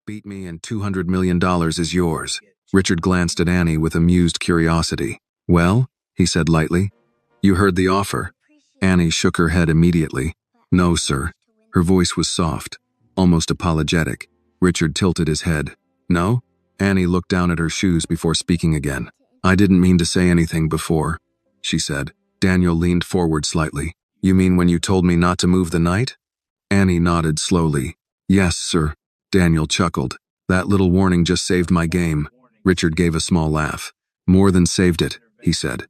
Beat me and $200 million is yours. Richard glanced at Annie with amused curiosity. Well, he said lightly. You heard the offer. Annie shook her head immediately. No, sir. Her voice was soft, almost apologetic. Richard tilted his head. No? Annie looked down at her shoes before speaking again. I didn't mean to say anything before, she said. Daniel leaned forward slightly. You mean when you told me not to move the night? Annie nodded slowly. Yes, sir. Daniel chuckled. That little warning just saved my game. Richard gave a small laugh. More than saved it, he said.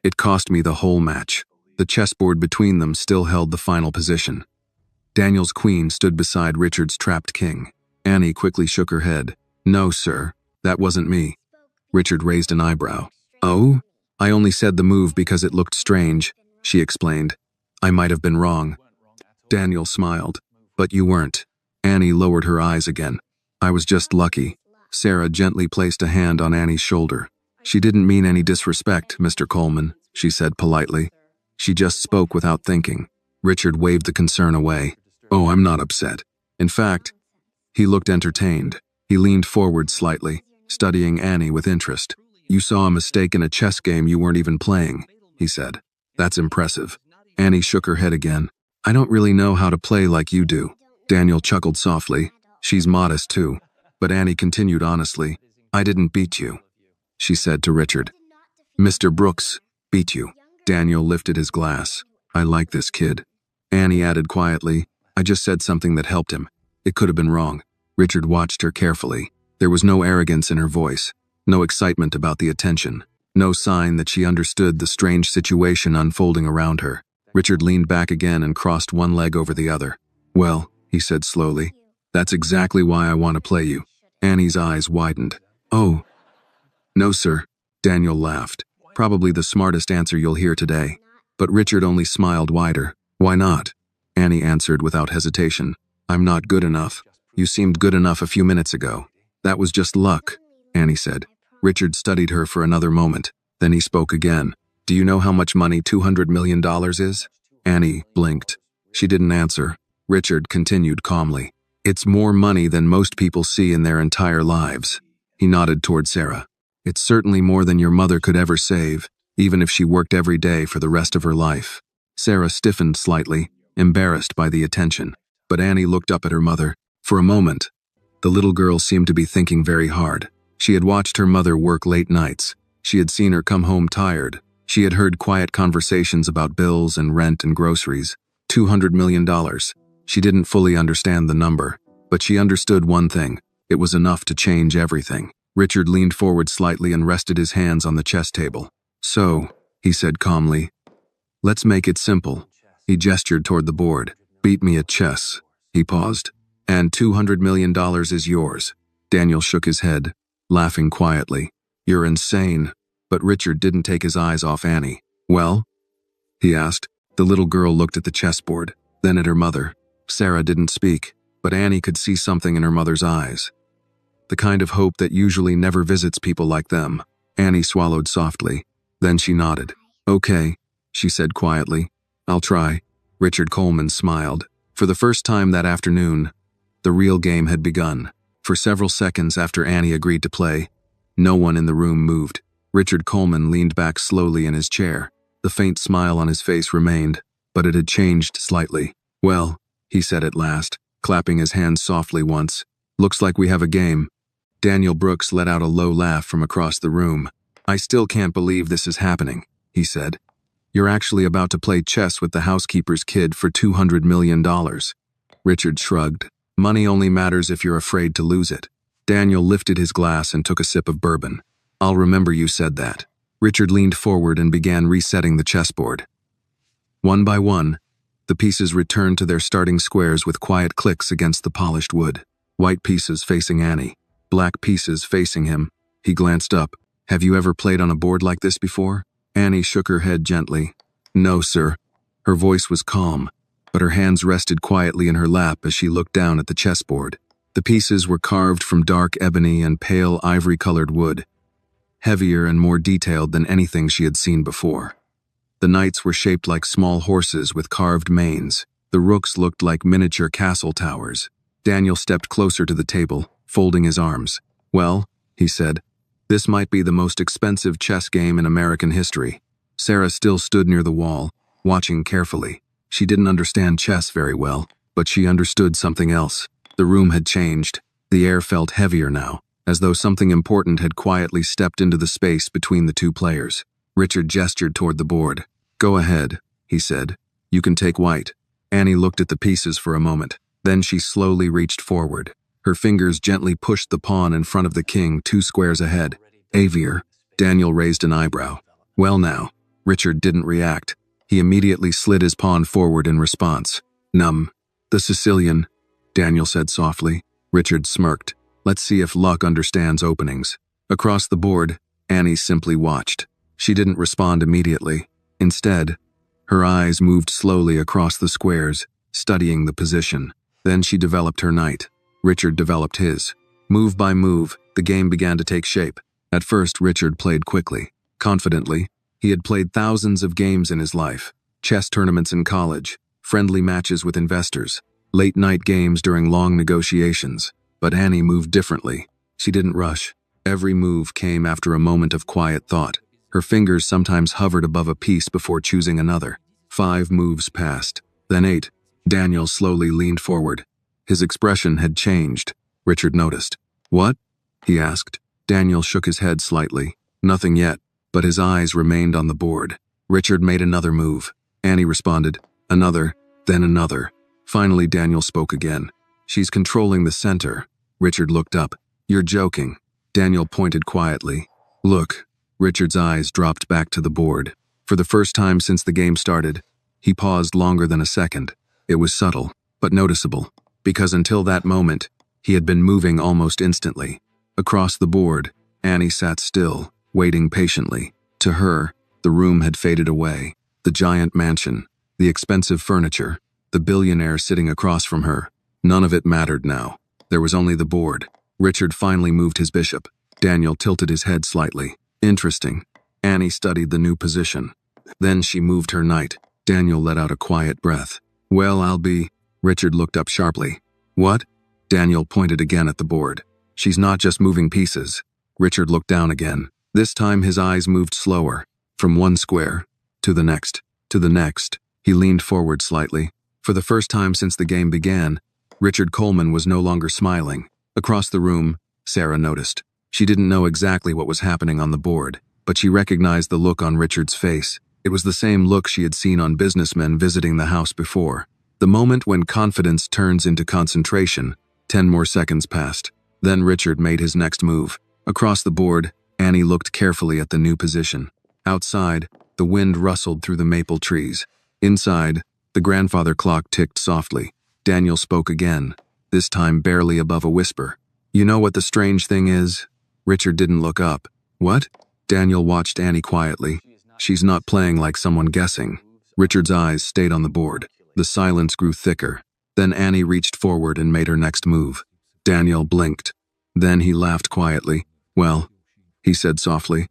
It cost me the whole match. The chessboard between them still held the final position. Daniel's queen stood beside Richard's trapped king. Annie quickly shook her head. No, sir. That wasn't me. Richard raised an eyebrow. Oh? I only said the move because it looked strange, she explained. I might have been wrong. Daniel smiled. But you weren't. Annie lowered her eyes again. I was just lucky. Sarah gently placed a hand on Annie's shoulder. She didn't mean any disrespect, Mr. Coleman, she said politely. She just spoke without thinking. Richard waved the concern away. Oh, I'm not upset. In fact, he looked entertained. He leaned forward slightly, studying Annie with interest. You saw a mistake in a chess game you weren't even playing, he said. That's impressive. Annie shook her head again. I don't really know how to play like you do. Daniel chuckled softly. She's modest too. But Annie continued honestly. I didn't beat you, she said to Richard. Mr. Brooks beat you. Daniel lifted his glass. I like this kid. Annie added quietly. I just said something that helped him. It could have been wrong. Richard watched her carefully. There was no arrogance in her voice, no excitement about the attention, no sign that she understood the strange situation unfolding around her. Richard leaned back again and crossed one leg over the other. Well, he said slowly, that's exactly why I want to play you. Annie's eyes widened. Oh. No, sir. Daniel laughed. Probably the smartest answer you'll hear today. But Richard only smiled wider. Why not? Annie answered without hesitation. I'm not good enough. You seemed good enough a few minutes ago. That was just luck, Annie said. Richard studied her for another moment. Then he spoke again. Do you know how much money $200 million is? Annie blinked. She didn't answer. Richard continued calmly. It's more money than most people see in their entire lives. He nodded toward Sarah. It's certainly more than your mother could ever save, even if she worked every day for the rest of her life. Sarah stiffened slightly, embarrassed by the attention. But Annie looked up at her mother. For a moment, the little girl seemed to be thinking very hard. She had watched her mother work late nights. She had seen her come home tired. She had heard quiet conversations about bills and rent and groceries. $200 million. She didn't fully understand the number, but she understood one thing. It was enough to change everything. Richard leaned forward slightly and rested his hands on the chess table. So, he said calmly, let's make it simple. He gestured toward the board. Beat me at chess. He paused. And $200 million is yours. Daniel shook his head, laughing quietly. You're insane. But Richard didn't take his eyes off Annie. Well? He asked. The little girl looked at the chessboard, then at her mother. Sarah didn't speak, but Annie could see something in her mother's eyes. The kind of hope that usually never visits people like them. Annie swallowed softly. Then she nodded. Okay, she said quietly. I'll try. Richard Coleman smiled. For the first time that afternoon, the real game had begun. For several seconds after Annie agreed to play, no one in the room moved. Richard Coleman leaned back slowly in his chair. The faint smile on his face remained, but it had changed slightly. Well, he said at last, clapping his hands softly once. Looks like we have a game. Daniel Brooks let out a low laugh from across the room. I still can't believe this is happening, he said. You're actually about to play chess with the housekeeper's kid for $200 million. Richard shrugged. Money only matters if you're afraid to lose it. Daniel lifted his glass and took a sip of bourbon. I'll remember you said that. Richard leaned forward and began resetting the chessboard. One by one, the pieces returned to their starting squares with quiet clicks against the polished wood. White pieces facing Annie, black pieces facing him. He glanced up. Have you ever played on a board like this before? Annie shook her head gently. No, sir. Her voice was calm, but her hands rested quietly in her lap as she looked down at the chessboard. The pieces were carved from dark ebony and pale ivory-colored wood, heavier and more detailed than anything she had seen before. The knights were shaped like small horses with carved manes. The rooks looked like miniature castle towers. Daniel stepped closer to the table, folding his arms. Well, he said, this might be the most expensive chess game in American history. Sarah still stood near the wall, watching carefully. She didn't understand chess very well, but she understood something else. The room had changed. The air felt heavier now, as though something important had quietly stepped into the space between the two players. Richard gestured toward the board. Go ahead, he said. You can take white. Annie looked at the pieces for a moment. Then she slowly reached forward. Her fingers gently pushed the pawn in front of the king 2 squares ahead. Avier. Daniel raised an eyebrow. Well now. Richard didn't react. He immediately slid his pawn forward in response. The Sicilian, Daniel said softly. Richard smirked. Let's see if luck understands openings. Across the board, Annie simply watched. She didn't respond immediately. Instead, her eyes moved slowly across the squares, studying the position. Then she developed her knight. Richard developed his. Move by move, the game began to take shape. At first, Richard played quickly, confidently. He had played thousands of games in his life. Chess tournaments in college, friendly matches with investors, late-night games during long negotiations. But Annie moved differently. She didn't rush. Every move came after a moment of quiet thought. Her fingers sometimes hovered above a piece before choosing another. 5 moves passed, then 8. Daniel slowly leaned forward. His expression had changed. Richard noticed. What? He asked. Daniel shook his head slightly. Nothing yet, but his eyes remained on the board. Richard made another move. Annie responded. Another, then another. Finally, Daniel spoke again. She's controlling the center. Richard looked up. You're joking. Daniel pointed quietly. Look. Richard's eyes dropped back to the board. For the first time since the game started, he paused longer than a second. It was subtle, but noticeable, because until that moment, he had been moving almost instantly. Across the board, Annie sat still, waiting patiently. To her, the room had faded away. The giant mansion, the expensive furniture, the billionaire sitting across from her. None of it mattered now. There was only the board. Richard finally moved his bishop. Daniel tilted his head slightly. Interesting. Annie studied the new position. Then she moved her knight. Daniel let out a quiet breath. Well, I'll be... Richard looked up sharply. What? Daniel pointed again at the board. She's not just moving pieces. Richard looked down again. This time his eyes moved slower. From one square, to the next, to the next. He leaned forward slightly. For the first time since the game began, Richard Coleman was no longer smiling. Across the room, Sarah noticed. She didn't know exactly what was happening on the board, but she recognized the look on Richard's face. It was the same look she had seen on businessmen visiting the house before. The moment when confidence turns into concentration. 10 more seconds passed. Then Richard made his next move. Across the board, Annie looked carefully at the new position. Outside, the wind rustled through the maple trees. Inside, the grandfather clock ticked softly. Daniel spoke again, this time barely above a whisper. You know what the strange thing is? Richard didn't look up. What? Daniel watched Annie quietly. She's not playing like someone guessing. Richard's eyes stayed on the board. The silence grew thicker. Then Annie reached forward and made her next move. Daniel blinked. Then he laughed quietly. Well, he said softly.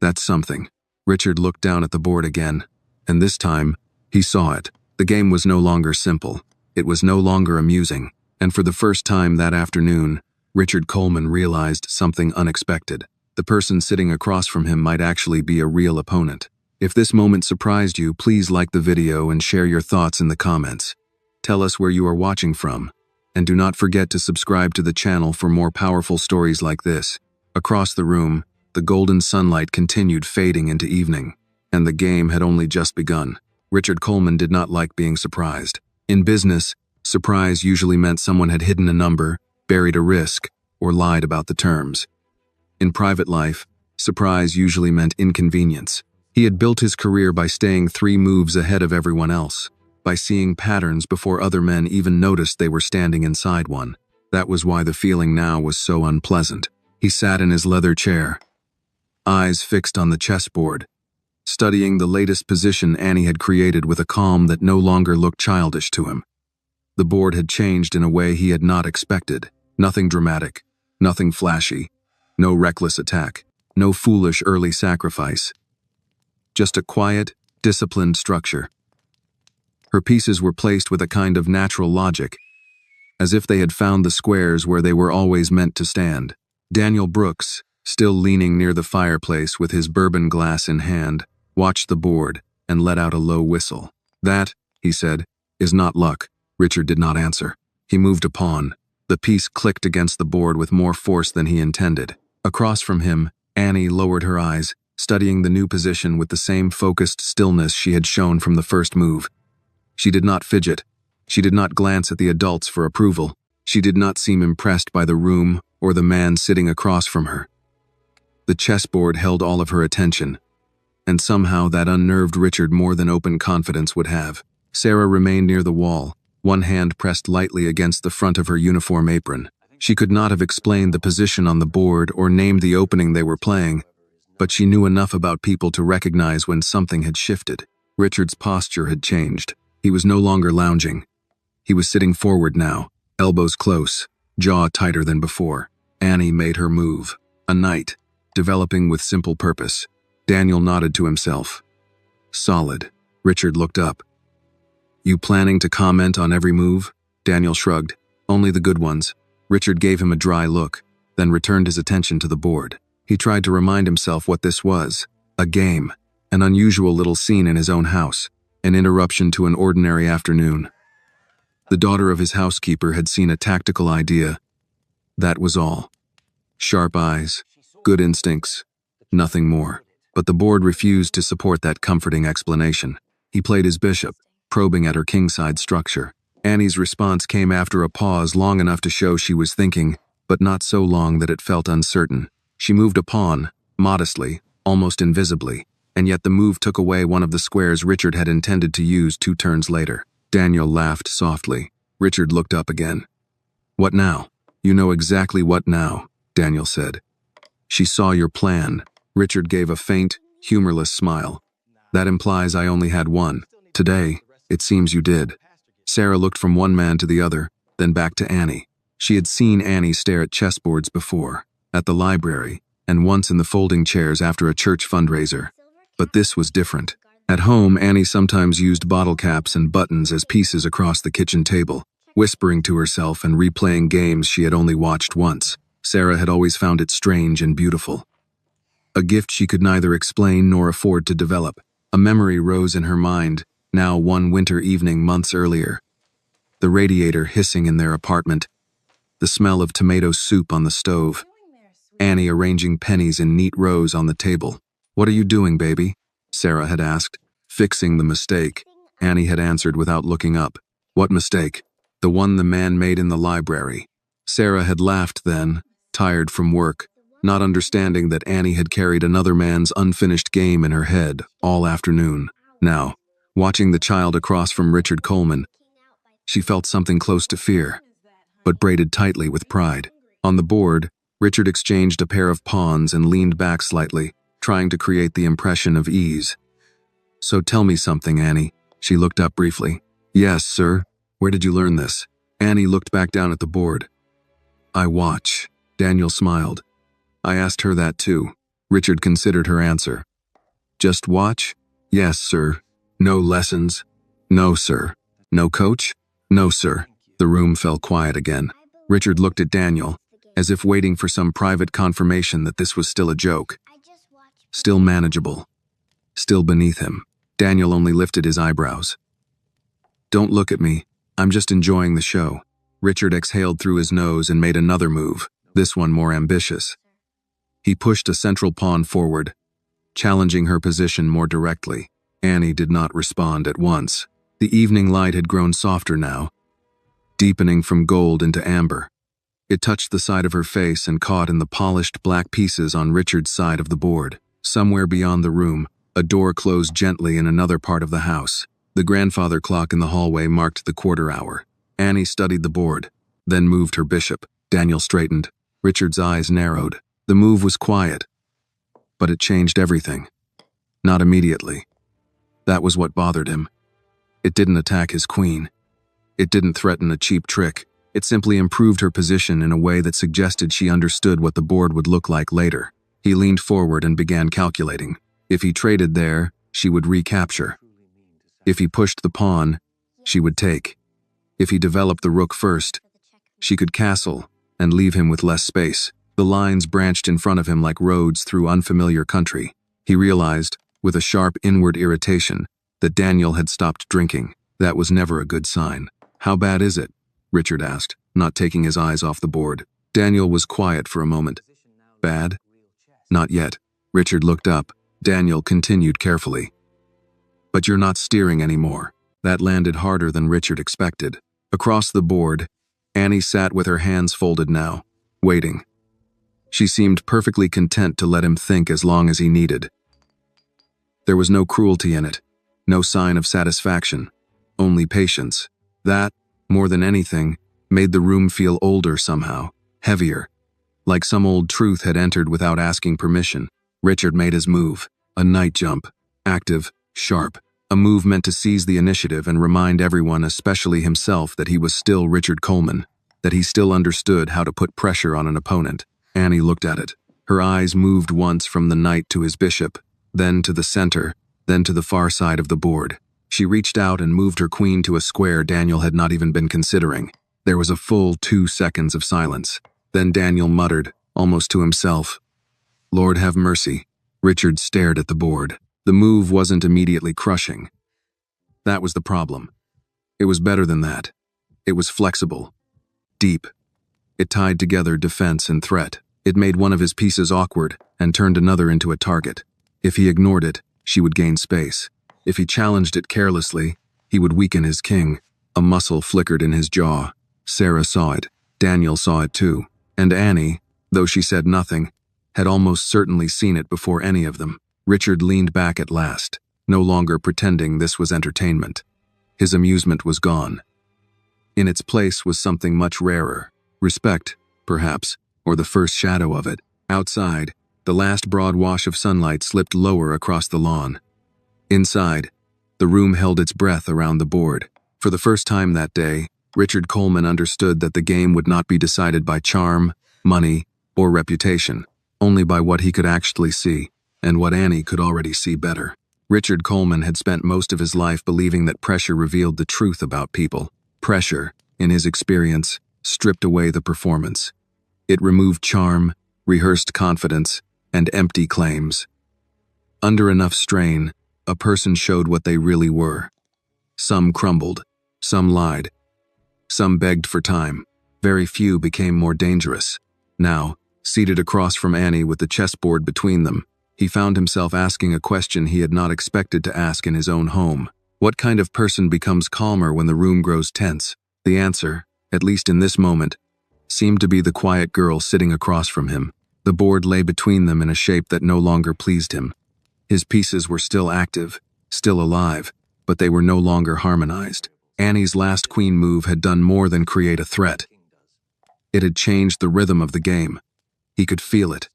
That's something. Richard looked down at the board again, and this time, he saw it. The game was no longer simple. It was no longer amusing, and for the first time that afternoon, Richard Coleman realized something unexpected. The person sitting across from him might actually be a real opponent. If this moment surprised you, please like the video and share your thoughts in the comments. Tell us where you are watching from, and do not forget to subscribe to the channel for more powerful stories like this. Across the room, the golden sunlight continued fading into evening, and the game had only just begun. Richard Coleman did not like being surprised. In business, surprise usually meant someone had hidden a number, buried a risk, or lied about the terms. In private life, surprise usually meant inconvenience. He had built his career by staying 3 moves ahead of everyone else, by seeing patterns before other men even noticed they were standing inside one. That was why the feeling now was so unpleasant. He sat in his leather chair, eyes fixed on the chessboard, studying the latest position Annie had created with a calm that no longer looked childish to him. The board had changed in a way he had not expected. Nothing dramatic, nothing flashy, no reckless attack, no foolish early sacrifice. Just a quiet, disciplined structure. Her pieces were placed with a kind of natural logic, as if they had found the squares where they were always meant to stand. Daniel Brooks, still leaning near the fireplace with his bourbon glass in hand, watched the board and let out a low whistle. "That," he said, "is not luck." Richard did not answer. He moved a pawn. The piece clicked against the board with more force than he intended. Across from him, Annie lowered her eyes, studying the new position with the same focused stillness she had shown from the first move. She did not fidget. She did not glance at the adults for approval. She did not seem impressed by the room or the man sitting across from her. The chessboard held all of her attention, and somehow that unnerved Richard more than open confidence would have. Sarah remained near the wall, one hand pressed lightly against the front of her uniform apron. She could not have explained the position on the board or named the opening they were playing, but she knew enough about people to recognize when something had shifted. Richard's posture had changed. He was no longer lounging. He was sitting forward now, elbows close, jaw tighter than before. Annie made her move. A knight, developing with simple purpose. Daniel nodded to himself. Solid. Richard looked up. "You planning to comment on every move?" Daniel shrugged. "Only the good ones." Richard gave him a dry look, then returned his attention to the board. He tried to remind himself what this was. A game. An unusual little scene in his own house. An interruption to an ordinary afternoon. The daughter of his housekeeper had seen a tactical idea. That was all. Sharp eyes, good instincts, nothing more. But the board refused to support that comforting explanation. He played his bishop, probing at her kingside structure. Annie's response came after a pause long enough to show she was thinking, but not so long that it felt uncertain. She moved a pawn, modestly, almost invisibly, and yet the move took away one of the squares Richard had intended to use 2 turns later. Daniel laughed softly. Richard looked up again. "What now?" "You know exactly what now," Daniel said. "She saw your plan." Richard gave a faint, humorless smile. "That implies I only had one. Today, it seems you did." Sarah looked from one man to the other, then back to Annie. She had seen Annie stare at chessboards before, at the library, and once in the folding chairs after a church fundraiser. But this was different. At home, Annie sometimes used bottle caps and buttons as pieces across the kitchen table, whispering to herself and replaying games she had only watched once. Sarah had always found it strange and beautiful. A gift she could neither explain nor afford to develop. A memory rose in her mind, now one winter evening months earlier. The radiator hissing in their apartment. The smell of tomato soup on the stove. Annie arranging pennies in neat rows on the table. "What are you doing, baby?" Sarah had asked. "Fixing the mistake," Annie had answered without looking up. "What mistake?" "The one the man made in the library." Sarah had laughed then, tired from work, not understanding that Annie had carried another man's unfinished game in her head all afternoon. Now, watching the child across from Richard Coleman, she felt something close to fear, but braided tightly with pride. On the board, Richard exchanged a pair of pawns and leaned back slightly, trying to create the impression of ease. "So tell me something, Annie." She looked up briefly. "Yes, sir. Where did you learn this?" Annie looked back down at the board. "I watch." Daniel smiled. "I asked her that too." Richard considered her answer. "Just watch?" "Yes, sir." "No lessons?" "No, sir." "No coach?" "No, sir." The room fell quiet again. Richard looked at Daniel, as if waiting for some private confirmation that this was still a joke. Still manageable. Still beneath him. Daniel only lifted his eyebrows. "Don't look at me. I'm just enjoying the show." Richard exhaled through his nose and made another move, this one more ambitious. He pushed a central pawn forward, challenging her position more directly. Annie did not respond at once. The evening light had grown softer now, deepening from gold into amber. It touched the side of her face and caught in the polished black pieces on Richard's side of the board. Somewhere beyond the room, a door closed gently in another part of the house. The grandfather clock in the hallway marked the quarter hour. Annie studied the board, then moved her bishop. Daniel straightened. Richard's eyes narrowed. The move was quiet, but it changed everything. Not immediately. That was what bothered him. It didn't attack his queen. It didn't threaten a cheap trick. It simply improved her position in a way that suggested she understood what the board would look like later. He leaned forward and began calculating. If he traded there, she would recapture. If he pushed the pawn, she would take. If he developed the rook first, She could castle and leave him with less space. The lines branched in front of him like roads through unfamiliar country. He realized, with a sharp inward irritation, that Daniel had stopped drinking. That was never a good sign. "How bad is it?" Richard asked, not taking his eyes off the board. Daniel was quiet for a moment. "Bad?" "Not yet." Richard looked up. Daniel continued carefully. "But you're not steering anymore." That landed harder than Richard expected. Across the board, Annie sat with her hands folded now, waiting. She seemed perfectly content to let him think as long as he needed. There was no cruelty in it, no sign of satisfaction, only patience. That, more than anything, made the room feel older somehow, heavier, like some old truth had entered without asking permission. Richard made his move, a night jump, active, sharp, a move meant to seize the initiative and remind everyone, especially himself, that he was still Richard Coleman, that he still understood how to put pressure on an opponent. Annie looked at it. Her eyes moved once from the knight to his bishop, then to the center, then to the far side of the board. She reached out and moved her queen to a square Daniel had not even been considering. There was a full 2 seconds of silence. Then Daniel muttered, almost to himself, "Lord have mercy." Richard stared at the board. The move wasn't immediately crushing. That was the problem. It was better than that. It was flexible, deep. It tied together defense and threat. It made one of his pieces awkward and turned another into a target. If he ignored it, she would gain space. If he challenged it carelessly, he would weaken his king. A muscle flickered in his jaw. Sarah saw it. Daniel saw it too. And Annie, though she said nothing, had almost certainly seen it before any of them. Richard leaned back at last, no longer pretending this was entertainment. His amusement was gone. In its place was something much rarer. Respect, perhaps, or the first shadow of it. Outside, the last broad wash of sunlight slipped lower across the lawn. Inside, the room held its breath around the board. For the first time that day, Richard Coleman understood that the game would not be decided by charm, money, or reputation, only by what he could actually see, and what Annie could already see better. Richard Coleman had spent most of his life believing that pressure revealed the truth about people. Pressure, in his experience, stripped away the performance. It removed charm, rehearsed confidence, and empty claims. Under enough strain, a person showed what they really were. Some crumbled, some lied, some begged for time. Very few became more dangerous. Now, seated across from Annie with the chessboard between them, he found himself asking a question he had not expected to ask in his own home. What kind of person becomes calmer when the room grows tense? The answer, at least in this moment, seemed to be the quiet girl sitting across from him. The board lay between them in a shape that no longer pleased him. His pieces were still active, still alive, but they were no longer harmonized. Annie's last queen move had done more than create a threat. It had changed the rhythm of the game. He could feel it.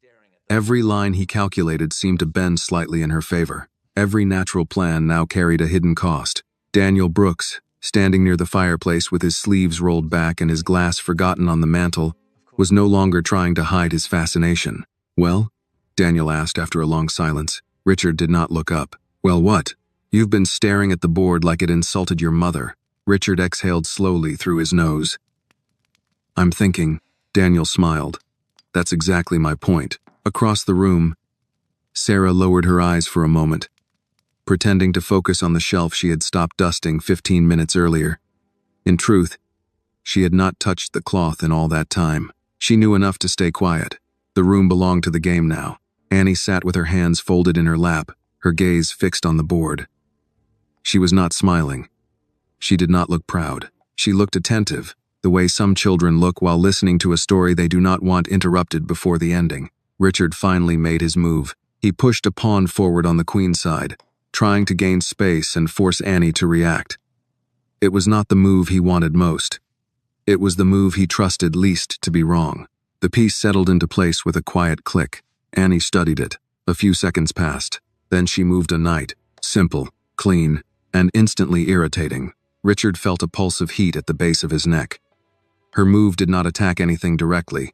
Every line he calculated seemed to bend slightly in her favor. Every natural plan now carried a hidden cost. Daniel Brooks, standing near the fireplace with his sleeves rolled back and his glass forgotten on the mantel, was no longer trying to hide his fascination. "Well?" Daniel asked after a long silence. Richard did not look up. "Well, what? You've been staring at the board like it insulted your mother." Richard exhaled slowly through his nose. "I'm thinking," Daniel smiled. "That's exactly my point." Across the room, Sarah lowered her eyes for a moment, pretending to focus on the shelf she had stopped dusting 15 minutes earlier. In truth, she had not touched the cloth in all that time. She knew enough to stay quiet. The room belonged to the game now. Annie sat with her hands folded in her lap, her gaze fixed on the board. She was not smiling. She did not look proud. She looked attentive, the way some children look while listening to a story they do not want interrupted before the ending. Richard finally made his move. He pushed a pawn forward on the queen's side, trying to gain space and force Annie to react. It was not the move he wanted most. It was the move he trusted least to be wrong. The piece settled into place with a quiet click. Annie studied it. A few seconds passed. Then she moved a knight, simple, clean, and instantly irritating. Richard felt a pulse of heat at the base of his neck. Her move did not attack anything directly,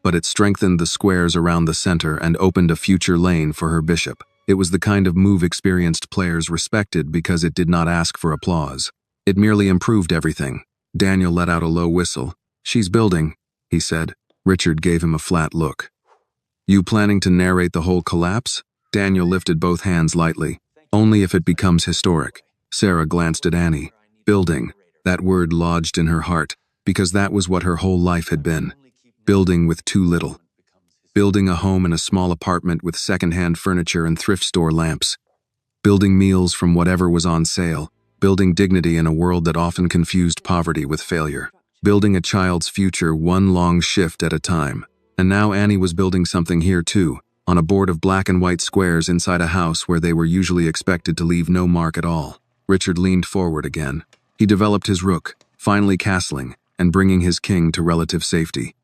but it strengthened the squares around the center and opened a future lane for her bishop. It was the kind of move experienced players respected because it did not ask for applause. It merely improved everything. Daniel let out a low whistle. She's building, he said. Richard gave him a flat look. You planning to narrate the whole collapse? Daniel lifted both hands lightly. Only if it becomes historic. Sarah glanced at Annie. Building. That word lodged in her heart, because that was what her whole life had been. Building with too little. Building a home in a small apartment with second-hand furniture and thrift store lamps. Building meals from whatever was on sale. Building dignity in a world that often confused poverty with failure. Building a child's future one long shift at a time. And now Annie was building something here too, on a board of black and white squares inside a house where they were usually expected to leave no mark at all. Richard leaned forward again. He developed his rook, finally castling, and bringing his king to relative safety.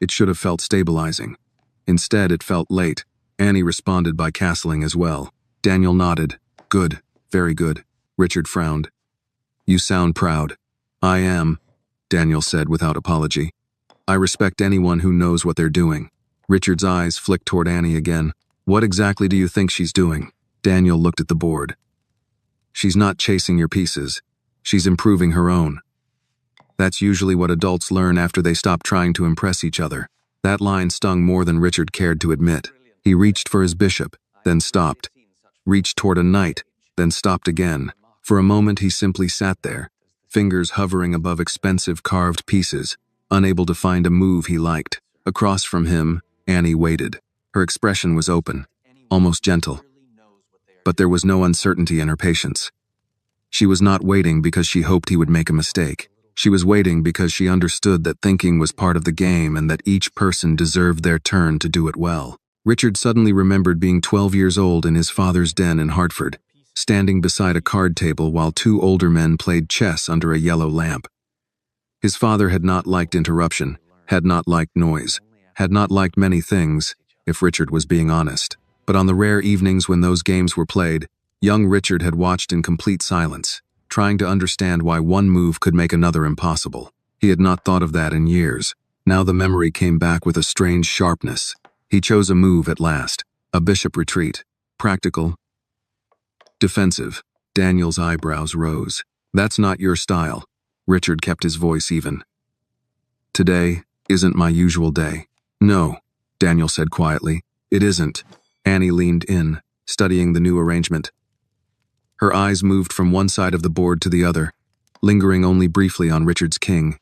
It should have felt stabilizing. Instead, it felt late. Annie responded by castling as well. Daniel nodded. Good, very good. Richard frowned. You sound proud. I am, Daniel said without apology. I respect anyone who knows what they're doing. Richard's eyes flicked toward Annie again. What exactly do you think she's doing? Daniel looked at the board. She's not chasing your pieces. She's improving her own. That's usually what adults learn after they stop trying to impress each other. That line stung more than Richard cared to admit. He reached for his bishop, then stopped. Reached toward a knight, then stopped again. For a moment he simply sat there, fingers hovering above expensive carved pieces, unable to find a move he liked. Across from him, Annie waited. Her expression was open, almost gentle. But there was no uncertainty in her patience. She was not waiting because she hoped he would make a mistake. She was waiting because she understood that thinking was part of the game and that each person deserved their turn to do it well. Richard suddenly remembered being 12 years old in his father's den in Hartford, standing beside a card table while two older men played chess under a yellow lamp. His father had not liked interruption, had not liked noise, had not liked many things, if Richard was being honest. But on the rare evenings when those games were played, young Richard had watched in complete silence, trying to understand why one move could make another impossible. He had not thought of that in years. Now the memory came back with a strange sharpness. He chose a move at last, a bishop retreat. Practical. Defensive. Daniel's eyebrows rose. That's not your style. Richard kept his voice even. Today isn't my usual day. No, Daniel said quietly. It isn't. Annie leaned in, studying the new arrangement. Her eyes moved from one side of the board to the other, lingering only briefly on Richard's king.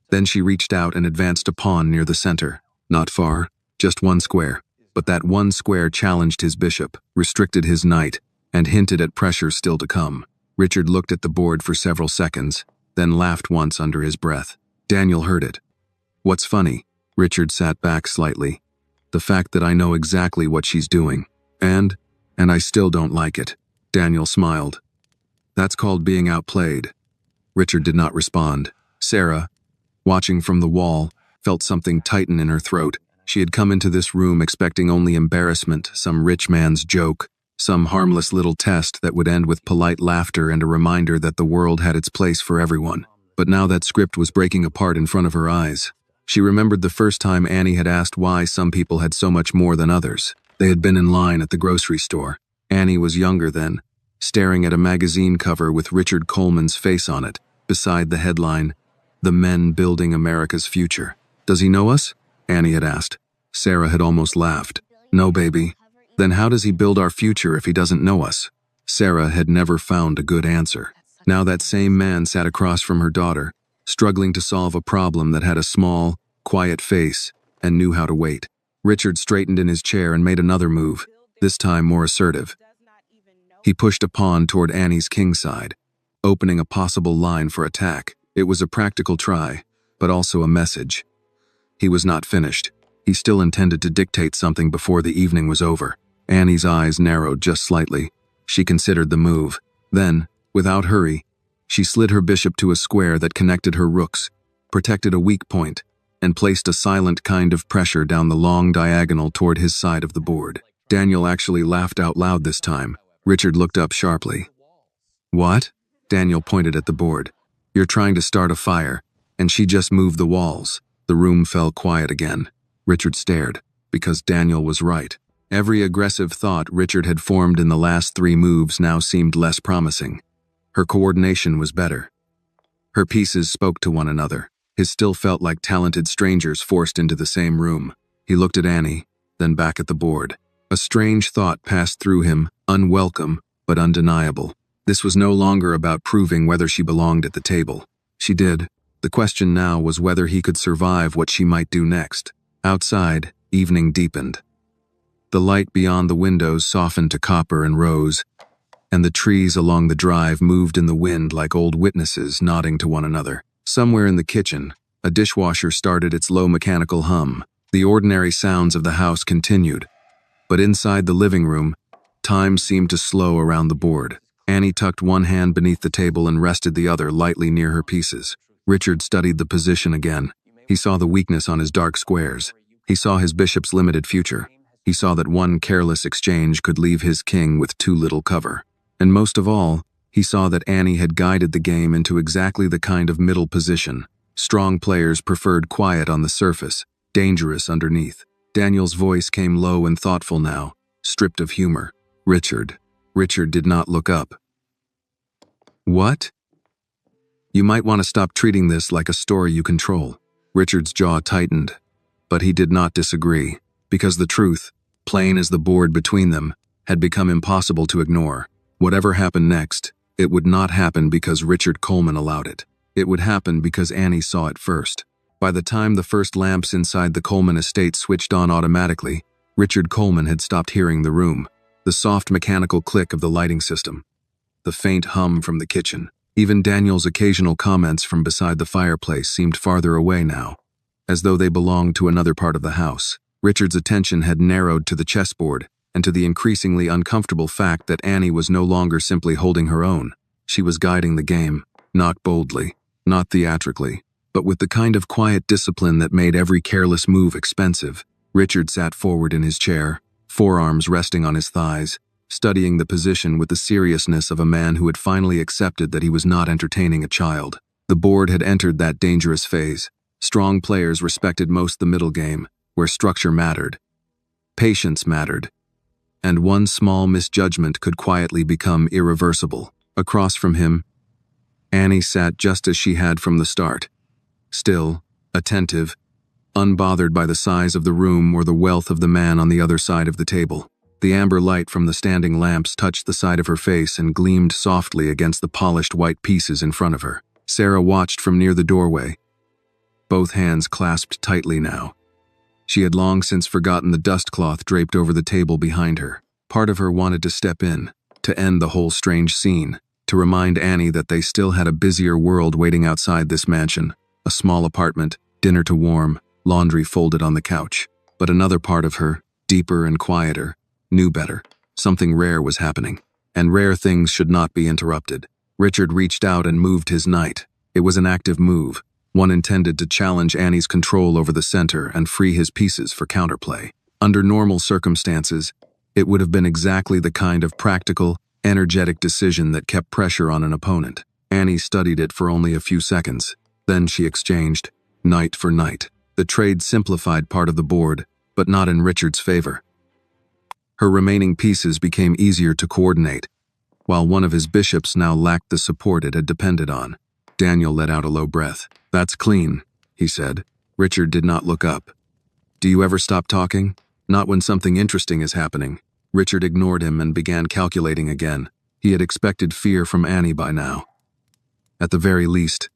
Then she reached out and advanced a pawn near the center. Not far, just one square. But that one square challenged his bishop, restricted his knight, and hinted at pressure still to come. Richard looked at the board for several seconds, then laughed once under his breath. Daniel heard it. What's funny? Richard sat back slightly. The fact that I know exactly what she's doing. And I still don't like it. Daniel smiled. That's called being outplayed. Richard did not respond. Sarah, watching from the wall, felt something tighten in her throat. She had come into this room expecting only embarrassment, some rich man's joke, some harmless little test that would end with polite laughter and a reminder that the world had its place for everyone. But now that script was breaking apart in front of her eyes. She remembered the first time Annie had asked why some people had so much more than others. They had been in line at the grocery store. Annie was younger then, staring at a magazine cover with Richard Coleman's face on it, beside the headline, "The Men Building America's Future." Does he know us? Annie had asked. Sarah had almost laughed. No, baby. Then how does he build our future if he doesn't know us? Sarah had never found a good answer. Now that same man sat across from her daughter, struggling to solve a problem that had a small, quiet face and knew how to wait. Richard straightened in his chair and made another move, this time more assertive. He pushed a pawn toward Annie's king side, opening a possible line for attack. It was a practical try, but also a message. He was not finished. He still intended to dictate something before the evening was over. Annie's eyes narrowed just slightly. She considered the move. Then, without hurry, she slid her bishop to a square that connected her rooks, protected a weak point, and placed a silent kind of pressure down the long diagonal toward his side of the board. Daniel actually laughed out loud this time. Richard looked up sharply. What? Daniel pointed at the board. You're trying to start a fire, and she just moved the walls. The room fell quiet again. Richard stared, because Daniel was right. Every aggressive thought Richard had formed in the last 3 moves now seemed less promising. Her coordination was better. Her pieces spoke to one another. His still felt like talented strangers forced into the same room. He looked at Annie, then back at the board. A strange thought passed through him, unwelcome, but undeniable. This was no longer about proving whether she belonged at the table. She did. The question now was whether he could survive what she might do next. Outside, evening deepened. The light beyond the windows softened to copper and rose, and the trees along the drive moved in the wind like old witnesses nodding to one another. Somewhere in the kitchen, a dishwasher started its low mechanical hum. The ordinary sounds of the house continued. But inside the living room, time seemed to slow around the board. Annie tucked one hand beneath the table and rested the other lightly near her pieces. Richard studied the position again. He saw the weakness on his dark squares. He saw his bishop's limited future. He saw that one careless exchange could leave his king with too little cover. And most of all, he saw that Annie had guided the game into exactly the kind of middle position. Strong players preferred quiet on the surface, dangerous underneath. Daniel's voice came low and thoughtful now, stripped of humor. Richard. Richard did not look up. What? You might want to stop treating this like a story you control. Richard's jaw tightened, but he did not disagree, because the truth, plain as the board between them, had become impossible to ignore. Whatever happened next, it would not happen because Richard Coleman allowed it. It would happen because Annie saw it first. By the time the first lamps inside the Coleman estate switched on automatically, Richard Coleman had stopped hearing the room. The soft mechanical click of the lighting system. The faint hum from the kitchen. Even Daniel's occasional comments from beside the fireplace seemed farther away now, as though they belonged to another part of the house. Richard's attention had narrowed to the chessboard and to the increasingly uncomfortable fact that Annie was no longer simply holding her own. She was guiding the game, not boldly, not theatrically, but with the kind of quiet discipline that made every careless move expensive. Richard sat forward in his chair, forearms resting on his thighs, studying the position with the seriousness of a man who had finally accepted that he was not entertaining a child. The board had entered that dangerous phase. Strong players respected most the middle game, where structure mattered. Patience mattered. And one small misjudgment could quietly become irreversible. Across from him, Annie sat just as she had from the start. Still, attentive, unbothered by the size of the room or the wealth of the man on the other side of the table. The amber light from the standing lamps touched the side of her face and gleamed softly against the polished white pieces in front of her. Sarah watched from near the doorway, both hands clasped tightly now. She had long since forgotten the dust cloth draped over the table behind her. Part of her wanted to step in, to end the whole strange scene, to remind Annie that they still had a busier world waiting outside this mansion, a small apartment, dinner to warm, laundry folded on the couch. But another part of her, deeper and quieter, knew better. Something rare was happening, and rare things should not be interrupted. Richard reached out and moved his knight. It was an active move, one intended to challenge Annie's control over the center and free his pieces for counterplay. Under normal circumstances, it would have been exactly the kind of practical, energetic decision that kept pressure on an opponent. Annie studied it for only a few seconds. Then she exchanged, knight for knight. The trade simplified part of the board, but not in Richard's favor. Her remaining pieces became easier to coordinate, while one of his bishops now lacked the support it had depended on. Daniel let out a low breath. "That's clean," he said. Richard did not look up. "Do you ever stop talking?" "Not when something interesting is happening." Richard ignored him and began calculating again. He had expected fear from Annie by now. At the very least,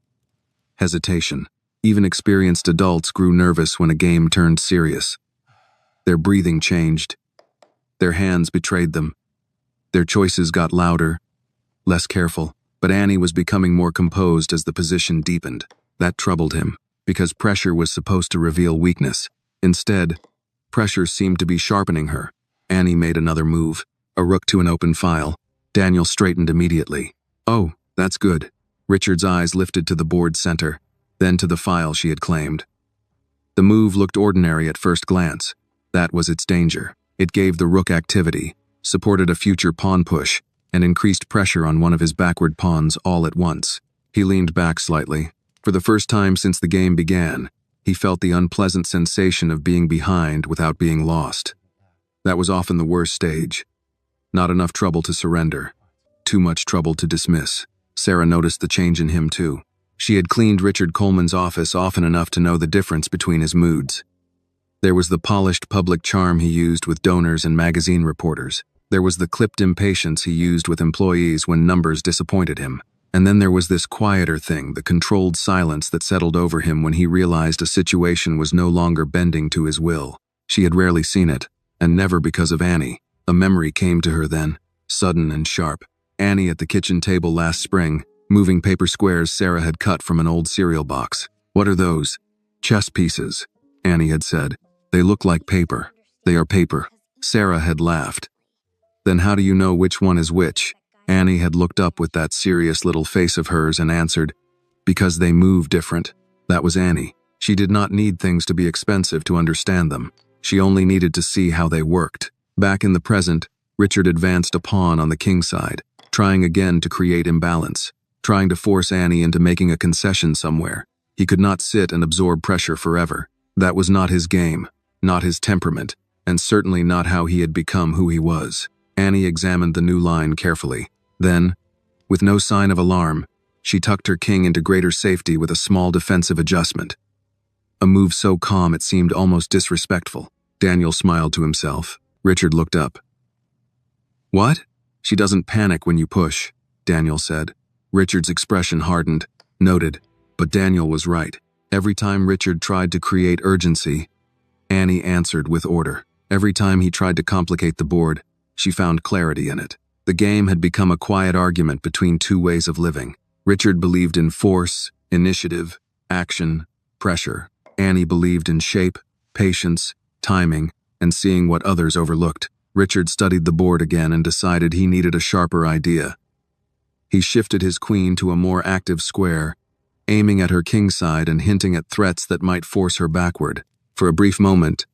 hesitation. Even experienced adults grew nervous when a game turned serious. Their breathing changed. Their hands betrayed them. Their choices got louder, less careful. But Annie was becoming more composed as the position deepened. That troubled him, because pressure was supposed to reveal weakness. Instead, pressure seemed to be sharpening her. Annie made another move, a rook to an open file. Daniel straightened immediately. "Oh, that's good." Richard's eyes lifted to the board's center, then to the file she had claimed. The move looked ordinary at first glance. That was its danger. It gave the rook activity, supported a future pawn push, and increased pressure on one of his backward pawns all at once. He leaned back slightly. For the first time since the game began, he felt the unpleasant sensation of being behind without being lost. That was often the worst stage. Not enough trouble to surrender. Too much trouble to dismiss. Sarah noticed the change in him too. She had cleaned Richard Coleman's office often enough to know the difference between his moods. There was the polished public charm he used with donors and magazine reporters. There was the clipped impatience he used with employees when numbers disappointed him. And then there was this quieter thing, the controlled silence that settled over him when he realized a situation was no longer bending to his will. She had rarely seen it, and never because of Annie. A memory came to her then, sudden and sharp. Annie at the kitchen table last spring, moving paper squares Sarah had cut from an old cereal box. "What are those?" "Chess pieces," Annie had said. "They look like paper." "They are paper." Sarah had laughed. "Then how do you know which one is which?" Annie had looked up with that serious little face of hers and answered, "Because they move different." That was Annie. She did not need things to be expensive to understand them. She only needed to see how they worked. Back in the present, Richard advanced a pawn on the king side, trying again to create imbalance, trying to force Annie into making a concession somewhere. He could not sit and absorb pressure forever. That was not his game, not his temperament, and certainly not how he had become who he was. Annie examined the new line carefully. Then, with no sign of alarm, she tucked her king into greater safety with a small defensive adjustment. A move so calm it seemed almost disrespectful. Daniel smiled to himself. Richard looked up. "What?" "She doesn't panic when you push," Daniel said. Richard's expression hardened. Noted. But Daniel was right. Every time Richard tried to create urgency, Annie answered with order. Every time he tried to complicate the board, she found clarity in it. The game had become a quiet argument between two ways of living. Richard believed in force, initiative, action, pressure. Annie believed in shape, patience, timing, and seeing what others overlooked. Richard studied the board again and decided he needed a sharper idea. He shifted his queen to a more active square, aiming at her king side and hinting at threats that might force her backward. For a brief moment,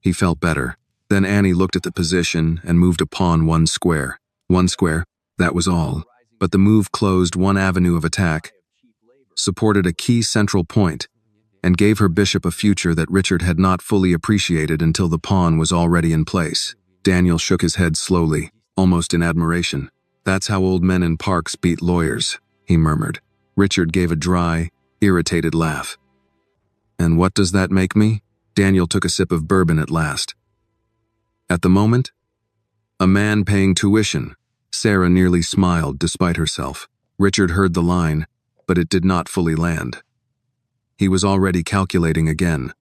he felt better. Then Annie looked at the position and moved a pawn one square. One square, that was all. But the move closed one avenue of attack, supported a key central point, and gave her bishop a future that Richard had not fully appreciated until the pawn was already in place. Daniel shook his head slowly, almost in admiration. "That's how old men in parks beat lawyers," he murmured. Richard gave a dry, irritated laugh. "And what does that make me?" Daniel took a sip of bourbon at last. "At the moment, a man paying tuition." Sarah nearly smiled despite herself. Richard heard the line, but it did not fully land. He was already calculating again,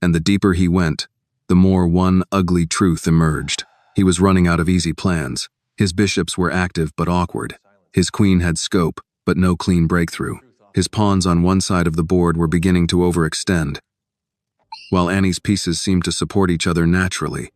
and the deeper he went, the more one ugly truth emerged. He was running out of easy plans. His bishops were active but awkward. His queen had scope, but no clean breakthrough. His pawns on one side of the board were beginning to overextend, while Annie's pieces seemed to support each other naturally,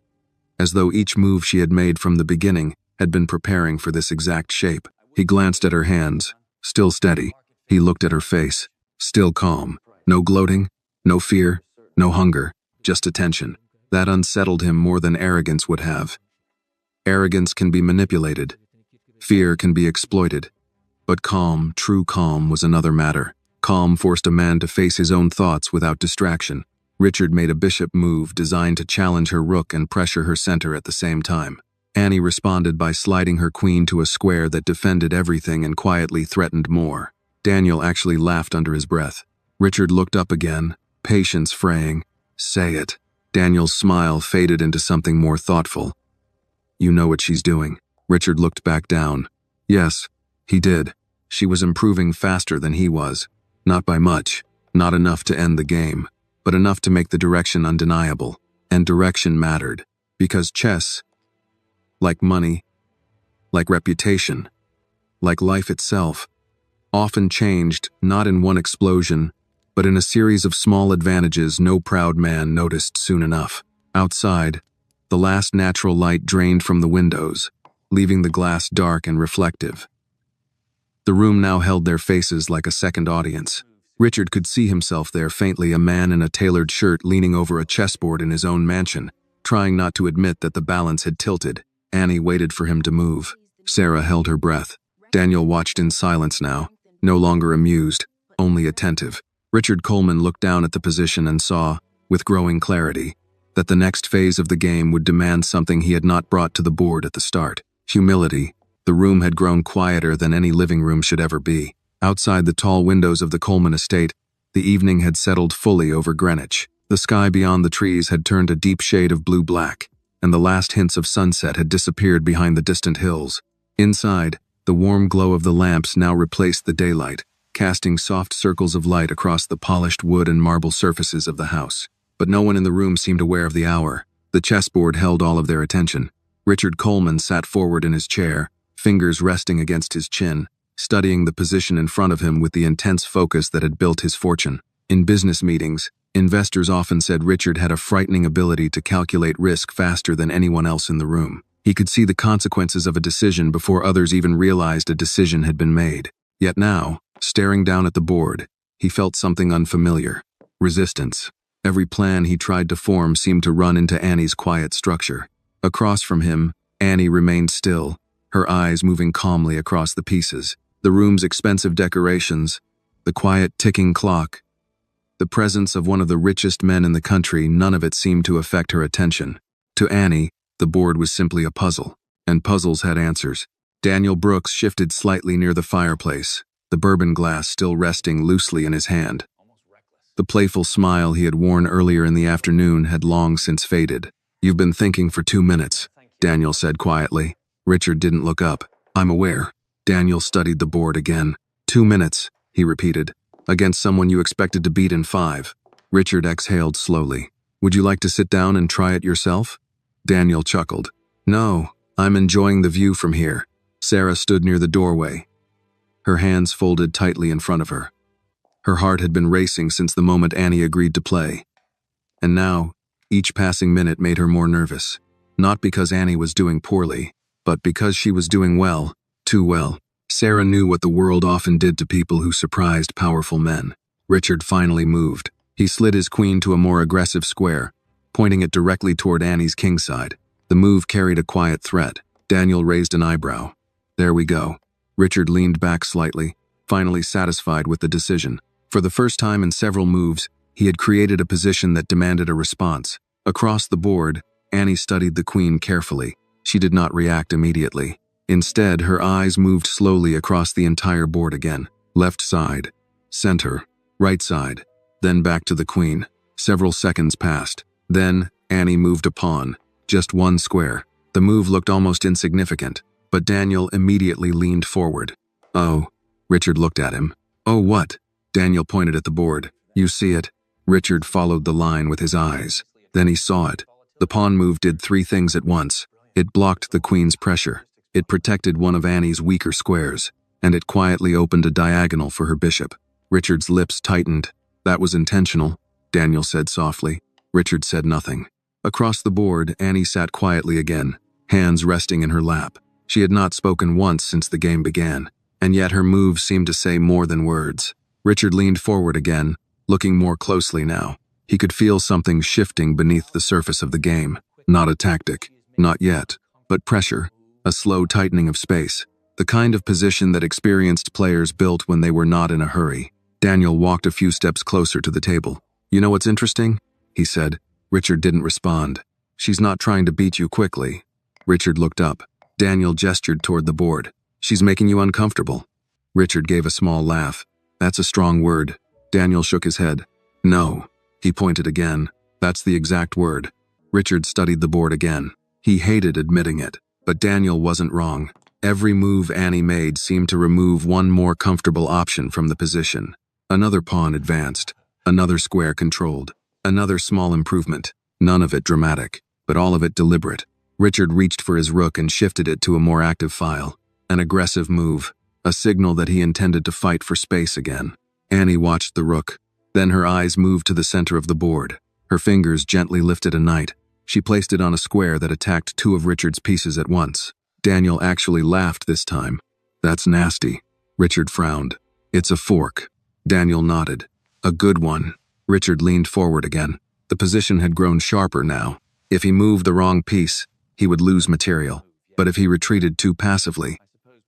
as though each move she had made from the beginning had been preparing for this exact shape. He glanced at her hands, still steady. He looked at her face, still calm. No gloating, no fear, no hunger, just attention. That unsettled him more than arrogance would have. Arrogance can be manipulated. Fear can be exploited. But calm, true calm, was another matter. Calm forced a man to face his own thoughts without distraction. Richard made a bishop move designed to challenge her rook and pressure her center at the same time. Annie responded by sliding her queen to a square that defended everything and quietly threatened more. Daniel actually laughed under his breath. Richard looked up again, patience fraying. "Say it." Daniel's smile faded into something more thoughtful. "You know what she's doing." Richard looked back down. Yes, he did. She was improving faster than he was. Not by much, not enough to end the game, but enough to make the direction undeniable. And direction mattered, because chess, like money, like reputation, like life itself, often changed not in one explosion, but in a series of small advantages no proud man noticed soon enough. Outside, the last natural light drained from the windows, leaving the glass dark and reflective. The room now held their faces like a second audience. Richard could see himself there faintly, a man in a tailored shirt leaning over a chessboard in his own mansion, trying not to admit that the balance had tilted. Annie waited for him to move. Sarah held her breath. Daniel watched in silence now, no longer amused, only attentive. Richard Coleman looked down at the position and saw, with growing clarity, that the next phase of the game would demand something he had not brought to the board at the start. Humility. The room had grown quieter than any living room should ever be. Outside the tall windows of the Coleman estate, the evening had settled fully over Greenwich. The sky beyond the trees had turned a deep shade of blue-black, and the last hints of sunset had disappeared behind the distant hills. Inside, the warm glow of the lamps now replaced the daylight, casting soft circles of light across the polished wood and marble surfaces of the house. But no one in the room seemed aware of the hour. The chessboard held all of their attention. Richard Coleman sat forward in his chair, fingers resting against his chin, studying the position in front of him with the intense focus that had built his fortune. In business meetings, investors often said Richard had a frightening ability to calculate risk faster than anyone else in the room. He could see the consequences of a decision before others even realized a decision had been made. Yet now, staring down at the board, he felt something unfamiliar. Resistance. Every plan he tried to form seemed to run into Annie's quiet structure. Across from him, Annie remained still, her eyes moving calmly across the pieces. The room's expensive decorations, the quiet ticking clock, the presence of one of the richest men in the country, none of it seemed to affect her attention. To Annie, the board was simply a puzzle, and puzzles had answers. Daniel Brooks shifted slightly near the fireplace, the bourbon glass still resting loosely in his hand. The playful smile he had worn earlier in the afternoon had long since faded. "You've been thinking for 2 minutes," Daniel said quietly. Richard didn't look up. "I'm aware." Daniel studied the board again. 2 minutes, he repeated, "against someone you expected to beat in 5. Richard exhaled slowly. "Would you like to sit down and try it yourself?" Daniel chuckled. "No, I'm enjoying the view from here." Sarah stood near the doorway, her hands folded tightly in front of her. Her heart had been racing since the moment Annie agreed to play. And now, each passing minute made her more nervous. Not because Annie was doing poorly, but because she was doing well, too well. Sarah knew what the world often did to people who surprised powerful men. Richard finally moved. He slid his queen to a more aggressive square, pointing it directly toward Annie's king side. The move carried a quiet threat. Daniel raised an eyebrow. "There we go." Richard leaned back slightly, finally satisfied with the decision. For the first time in several moves, he had created a position that demanded a response. Across the board, Annie studied the queen carefully. She did not react immediately. Instead, her eyes moved slowly across the entire board again. Left side, center, right side, then back to the queen. Several seconds passed. Then, Annie moved a pawn. Just one square. The move looked almost insignificant, but Daniel immediately leaned forward. "Oh." Richard looked at him. "Oh, what?" Daniel pointed at the board. "You see it?" Richard followed the line with his eyes. Then he saw it. The pawn move did 3 things at once. It blocked the queen's pressure. It protected one of Annie's weaker squares, and it quietly opened a diagonal for her bishop. Richard's lips tightened. "That was intentional," Daniel said softly. Richard said nothing. Across the board, Annie sat quietly again, hands resting in her lap. She had not spoken once since the game began, and yet her moves seemed to say more than words. Richard leaned forward again, looking more closely now. He could feel something shifting beneath the surface of the game. Not a tactic, not yet, but pressure, a slow tightening of space, the kind of position that experienced players built when they were not in a hurry. Daniel walked a few steps closer to the table. "You know what's interesting?" he said. Richard didn't respond. "She's not trying to beat you quickly." Richard looked up. Daniel gestured toward the board. "She's making you uncomfortable." Richard gave a small laugh. "That's a strong word." Daniel shook his head. "No." He pointed again. "That's the exact word." Richard studied the board again. He hated admitting it, but Daniel wasn't wrong. Every move Annie made seemed to remove one more comfortable option from the position. Another pawn advanced, another square controlled, another small improvement, none of it dramatic, but all of it deliberate. Richard reached for his rook and shifted it to a more active file. An aggressive move, a signal that he intended to fight for space again. Annie watched the rook. Then her eyes moved to the center of the board. Her fingers gently lifted a knight. She placed it on a square that attacked 2 of Richard's pieces at once. Daniel actually laughed this time. "That's nasty." Richard frowned. "It's a fork." Daniel nodded. "A good one." Richard leaned forward again. The position had grown sharper now. If he moved the wrong piece, he would lose material. But if he retreated too passively,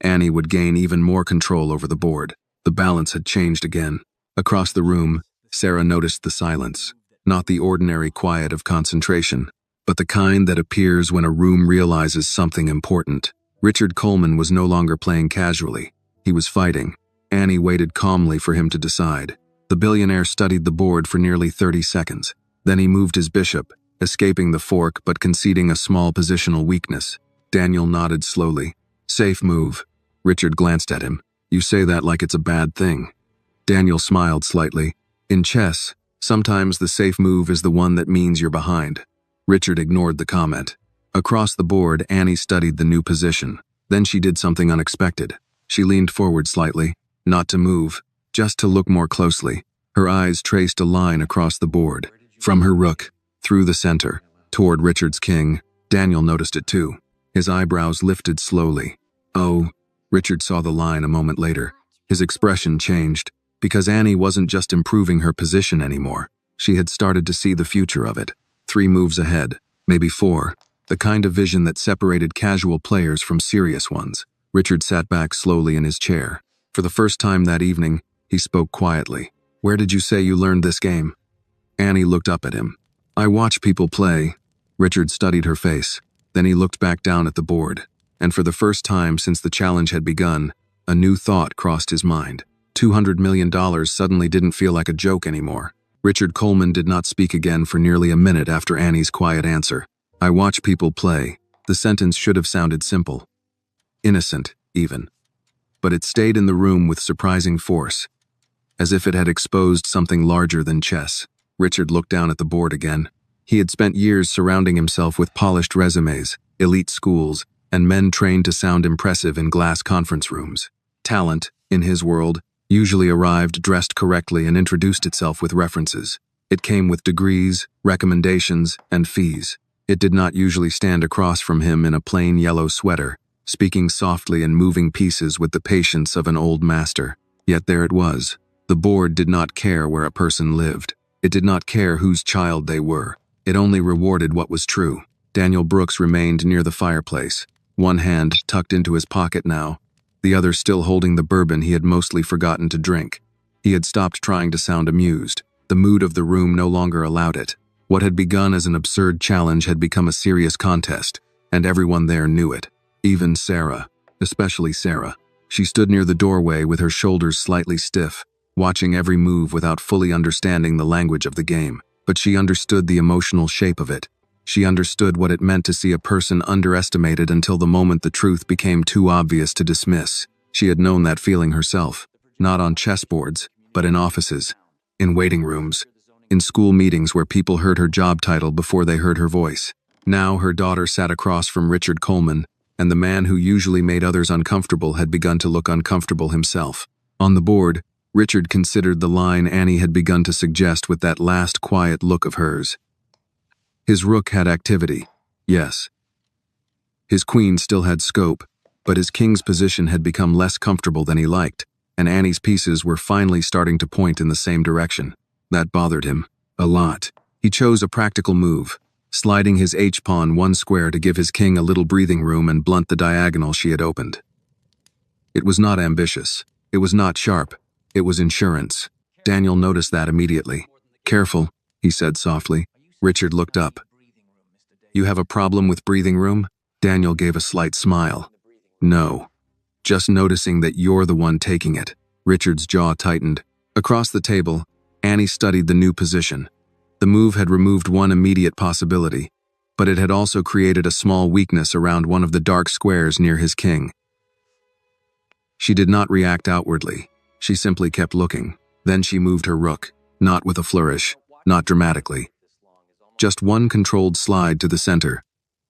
Annie would gain even more control over the board. The balance had changed again. Across the room, Sarah noticed the silence. Not the ordinary quiet of concentration, but the kind that appears when a room realizes something important. Richard Coleman was no longer playing casually. He was fighting. Annie waited calmly for him to decide. The billionaire studied the board for nearly 30 seconds. Then he moved his bishop, escaping the fork but conceding a small positional weakness. Daniel nodded slowly. Safe move. Richard glanced at him. You say that like it's a bad thing. Daniel smiled slightly. In chess, sometimes the safe move is the one that means you're behind. Richard ignored the comment. Across the board, Annie studied the new position. Then she did something unexpected. She leaned forward slightly, not to move, just to look more closely. Her eyes traced a line across the board, from her rook, through the center, toward Richard's king. Daniel noticed it too. His eyebrows lifted slowly. Oh, Richard saw the line a moment later. His expression changed, because Annie wasn't just improving her position anymore. She had started to see the future of it. 3 moves ahead, maybe 4. The kind of vision that separated casual players from serious ones. Richard sat back slowly in his chair. For the first time that evening, he spoke quietly. Where did you say you learned this game? Annie looked up at him. I watch people play. Richard studied her face. Then he looked back down at the board. And for the first time since the challenge had begun, a new thought crossed his mind. $200 million suddenly didn't feel like a joke anymore. Richard Coleman did not speak again for nearly a minute after Annie's quiet answer. I watch people play. The sentence should have sounded simple. Innocent, even. But it stayed in the room with surprising force, as if it had exposed something larger than chess. Richard looked down at the board again. He had spent years surrounding himself with polished resumes, elite schools, and men trained to sound impressive in glass conference rooms. Talent, in his world, usually arrived dressed correctly and introduced itself with references. It came with degrees, recommendations, and fees. It did not usually stand across from him in a plain yellow sweater, speaking softly and moving pieces with the patience of an old master. Yet there it was. The board did not care where a person lived. It did not care whose child they were. It only rewarded what was true. Daniel Brooks remained near the fireplace, one hand tucked into his pocket now, the other still holding the bourbon he had mostly forgotten to drink. He had stopped trying to sound amused. The mood of the room no longer allowed it. What had begun as an absurd challenge had become a serious contest, and everyone there knew it. Even Sarah, especially Sarah. She stood near the doorway with her shoulders slightly stiff, watching every move without fully understanding the language of the game. But she understood the emotional shape of it. She understood what it meant to see a person underestimated until the moment the truth became too obvious to dismiss. She had known that feeling herself, not on chessboards, but in offices, in waiting rooms, in school meetings where people heard her job title before they heard her voice. Now her daughter sat across from Richard Coleman, and the man who usually made others uncomfortable had begun to look uncomfortable himself. On the board, Richard considered the line Annie had begun to suggest with that last quiet look of hers. His rook had activity, yes. His queen still had scope, but his king's position had become less comfortable than he liked, and Annie's pieces were finally starting to point in the same direction. That bothered him, a lot. He chose a practical move, sliding his h-pawn 1 square to give his king a little breathing room and blunt the diagonal she had opened. It was not ambitious. It was not sharp. It was insurance. Daniel noticed that immediately. Careful, he said softly. Richard looked up. You have a problem with breathing room? Daniel gave a slight smile. No. Just noticing that you're the one taking it. Richard's jaw tightened. Across the table, Annie studied the new position. The move had removed one immediate possibility, but it had also created a small weakness around one of the dark squares near his king. She did not react outwardly. She simply kept looking. Then she moved her rook, not with a flourish, not dramatically. Just one controlled slide to the center,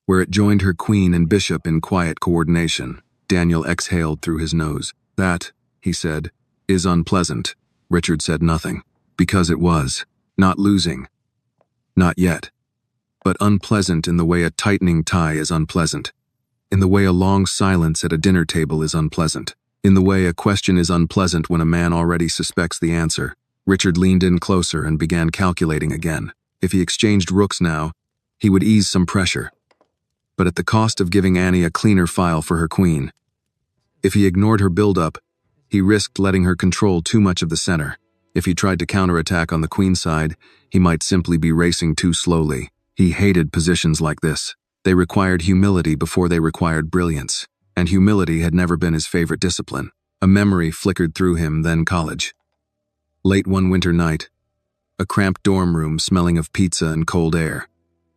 where it joined her queen and bishop in quiet coordination. Daniel exhaled through his nose. That, he said, is unpleasant. Richard said nothing. Because it was. Not losing. Not yet. But unpleasant in the way a tightening tie is unpleasant. In the way a long silence at a dinner table is unpleasant. In the way a question is unpleasant when a man already suspects the answer. Richard leaned in closer and began calculating again. If he exchanged rooks now, he would ease some pressure. But at the cost of giving Annie a cleaner file for her queen. If he ignored her build-up, he risked letting her control too much of the center. If he tried to counterattack on the queen side, he might simply be racing too slowly. He hated positions like this. They required humility before they required brilliance, and humility had never been his favorite discipline. A memory flickered through him, then college. Late one winter night, a cramped dorm room smelling of pizza and cold air.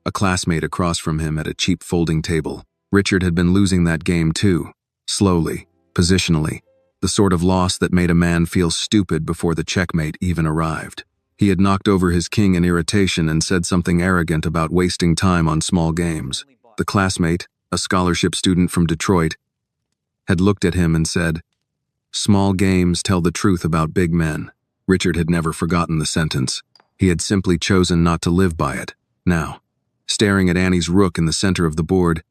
A classmate across from him at a cheap folding table. Richard had been losing that game too, slowly, positionally, the sort of loss that made a man feel stupid before the checkmate even arrived. He had knocked over his king in irritation and said something arrogant about wasting time on small games. The classmate, a scholarship student from Detroit, had looked at him and said, "Small games tell the truth about big men." Richard had never forgotten the sentence. He had simply chosen not to live by it. Now, staring at Annie's rook in the center of the board,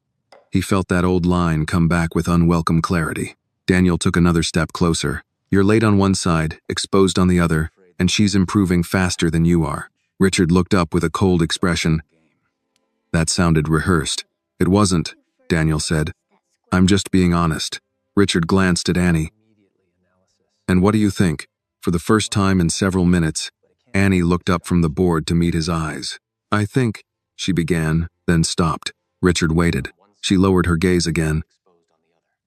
he felt that old line come back with unwelcome clarity. Daniel took another step closer. "You're late on one side, exposed on the other, and she's improving faster than you are." Richard looked up with a cold expression. That sounded rehearsed. "It wasn't," Daniel said. "I'm just being honest." Richard glanced at Annie. "And what do you think?" For the first time in several minutes, Annie looked up from the board to meet his eyes. "I think," she began, then stopped. Richard waited. She lowered her gaze again.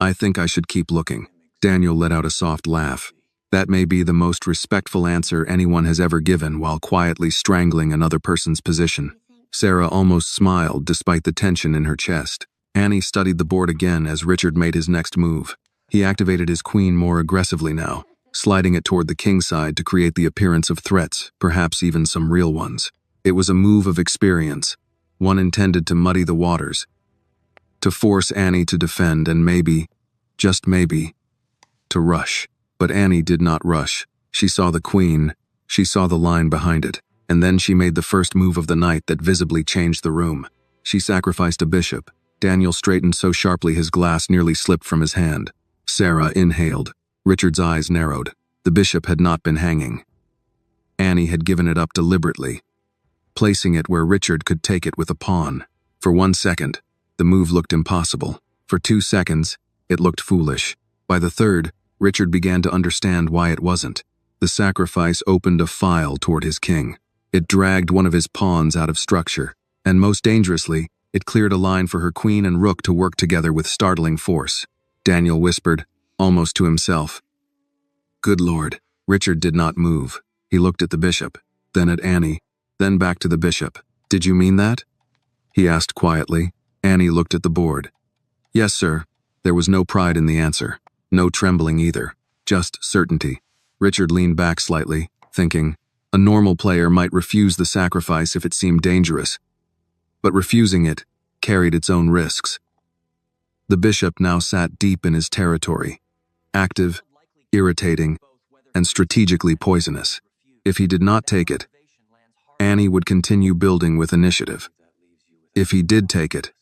"I think I should keep looking." Daniel let out a soft laugh. That may be the most respectful answer anyone has ever given while quietly strangling another person's position. Sarah almost smiled despite the tension in her chest. Annie studied the board again as Richard made his next move. He activated his queen more aggressively now, sliding it toward the king side to create the appearance of threats, perhaps even some real ones. It was a move of experience, one intended to muddy the waters, to force Annie to defend and maybe, just maybe, to rush. But Annie did not rush. She saw the queen, she saw the line behind it, and then she made the first move of the night that visibly changed the room. She sacrificed a bishop. Daniel straightened so sharply his glass nearly slipped from his hand. Sarah inhaled. Richard's eyes narrowed. The bishop had not been hanging. Annie had given it up deliberately, placing it where Richard could take it with a pawn. For 1 second, the move looked impossible. For 2 seconds, it looked foolish. By the third, Richard began to understand why it wasn't. The sacrifice opened a file toward his king. It dragged one of his pawns out of structure, and most dangerously, it cleared a line for her queen and rook to work together with startling force. Daniel whispered, almost to himself, "Good Lord." Richard did not move. He looked at the bishop, then at Annie, then back to the bishop. "Did you mean that?" he asked quietly. Annie looked at the board. "Yes, sir." There was no pride in the answer. No trembling either. Just certainty. Richard leaned back slightly, thinking, a normal player might refuse the sacrifice if it seemed dangerous. But refusing it carried its own risks. The bishop now sat deep in his territory, active, irritating, and strategically poisonous. If he did not take it, Annie would continue building with initiative. If he did take it,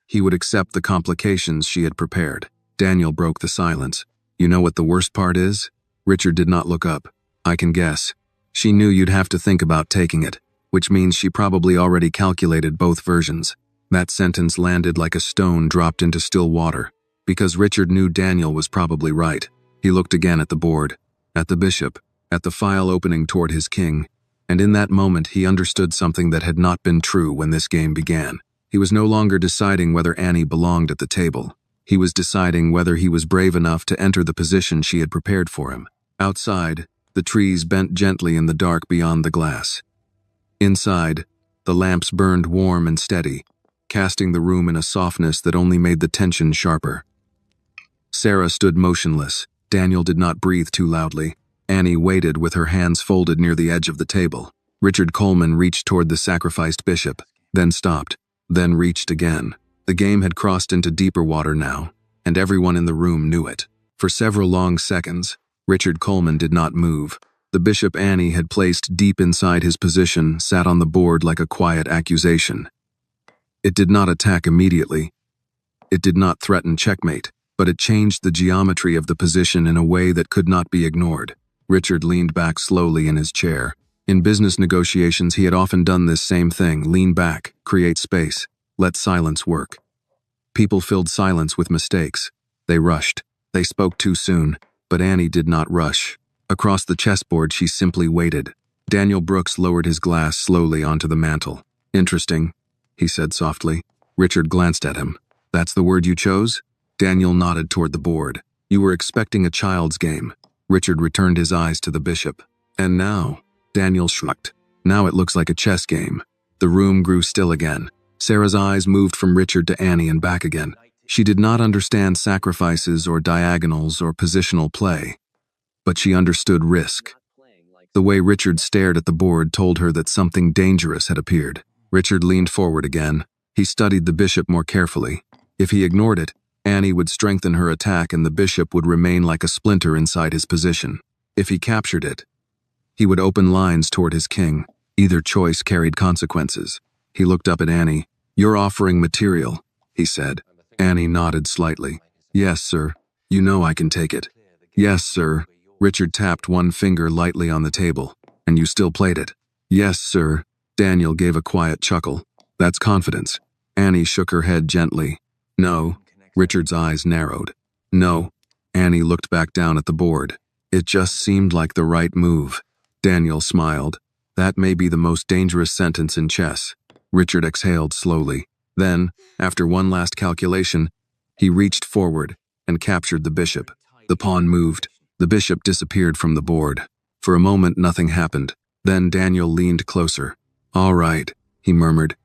he would accept the complications she had prepared. Daniel broke the silence. "You know what the worst part is?" Richard did not look up. "I can guess. She knew you'd have to think about taking it, which means she probably already calculated both versions." That sentence landed like a stone dropped into still water, because Richard knew Daniel was probably right. He looked again at the board, at the bishop, at the file opening toward his king, and in that moment he understood something that had not been true when this game began. He was no longer deciding whether Annie belonged at the table. He was deciding whether he was brave enough to enter the position she had prepared for him. Outside, the trees bent gently in the dark beyond the glass. Inside, the lamps burned warm and steady, casting the room in a softness that only made the tension sharper. Sarah stood motionless. Daniel did not breathe too loudly. Annie waited with her hands folded near the edge of the table. Richard Coleman reached toward the sacrificed bishop, then stopped, then reached again. The game had crossed into deeper water now, and everyone in the room knew it. For several long seconds, Richard Coleman did not move. The bishop Annie had placed deep inside his position sat on the board like a quiet accusation. It did not attack immediately. It did not threaten checkmate, but it changed the geometry of the position in a way that could not be ignored. Richard leaned back slowly in his chair. In business negotiations, he had often done this same thing: lean back, create space, let silence work. People filled silence with mistakes. They rushed. They spoke too soon, but Annie did not rush. Across the chessboard, she simply waited. Daniel Brooks lowered his glass slowly onto the mantel. "Interesting," he said softly. Richard glanced at him. "That's the word you chose?" Daniel nodded toward the board. You were expecting a child's game. Richard returned his eyes to the bishop. And now, Daniel shrugged. Now it looks like a chess game. The room grew still again. Sarah's eyes moved from Richard to Annie and back again. She did not understand sacrifices or diagonals or positional play, but she understood risk. The way Richard stared at the board told her that something dangerous had appeared. Richard leaned forward again. He studied the bishop more carefully. If he ignored it, Annie would strengthen her attack and the bishop would remain like a splinter inside his position. If he captured it, he would open lines toward his king. Either choice carried consequences. He looked up at Annie. "You're offering material," he said. Annie nodded slightly. "Yes, sir. You know I can take it." "Yes, sir." Richard tapped one finger lightly on the table. "And you still played it?" "Yes, sir." Daniel gave a quiet chuckle. "That's confidence." Annie shook her head gently. "No." Richard's eyes narrowed. "No." Annie looked back down at the board. "It just seemed like the right move." Daniel smiled. "That may be the most dangerous sentence in chess." Richard exhaled slowly. Then, after one last calculation, he reached forward and captured the bishop. The pawn moved. The bishop disappeared from the board. For a moment, nothing happened. Then Daniel leaned closer. "All right," he murmured.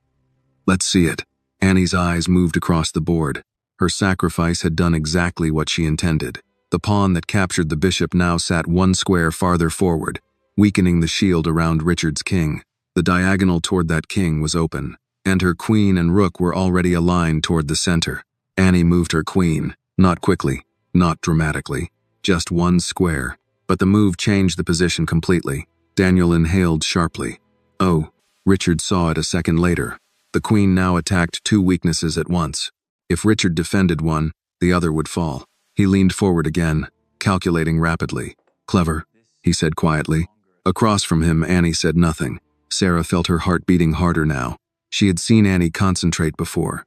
"Let's see it." Annie's eyes moved across the board. Her sacrifice had done exactly what she intended. The pawn that captured the bishop now sat one square farther forward, weakening the shield around Richard's king. The diagonal toward that king was open, and her queen and rook were already aligned toward the center. Annie moved her queen, not quickly, not dramatically, just one square. But the move changed the position completely. Daniel inhaled sharply. Oh, Richard saw it a second later. The queen now attacked two weaknesses at once. If Richard defended one, the other would fall. He leaned forward again, calculating rapidly. "Clever," he said quietly. Across from him, Annie said nothing. Sarah felt her heart beating harder now. She had seen Annie concentrate before.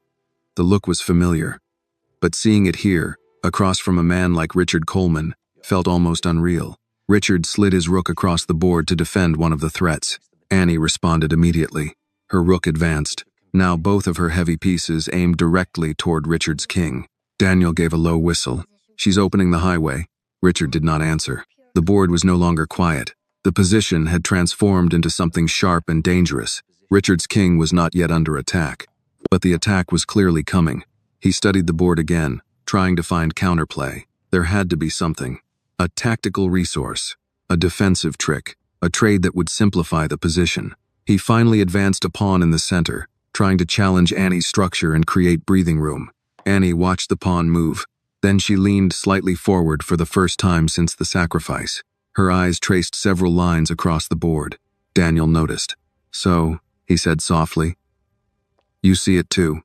The look was familiar. But seeing it here, across from a man like Richard Coleman, felt almost unreal. Richard slid his rook across the board to defend one of the threats. Annie responded immediately. Her rook advanced. Now both of her heavy pieces aimed directly toward Richard's king. Daniel gave a low whistle. "She's opening the highway." Richard did not answer. The board was no longer quiet. The position had transformed into something sharp and dangerous. Richard's king was not yet under attack, but the attack was clearly coming. He studied the board again, trying to find counterplay. There had to be something. A tactical resource, a defensive trick, a trade that would simplify the position. He finally advanced a pawn in the center, trying to challenge Annie's structure and create breathing room. Annie watched the pawn move. Then she leaned slightly forward for the first time since the sacrifice. Her eyes traced several lines across the board. Daniel noticed. "So," he said softly, "you see it too?"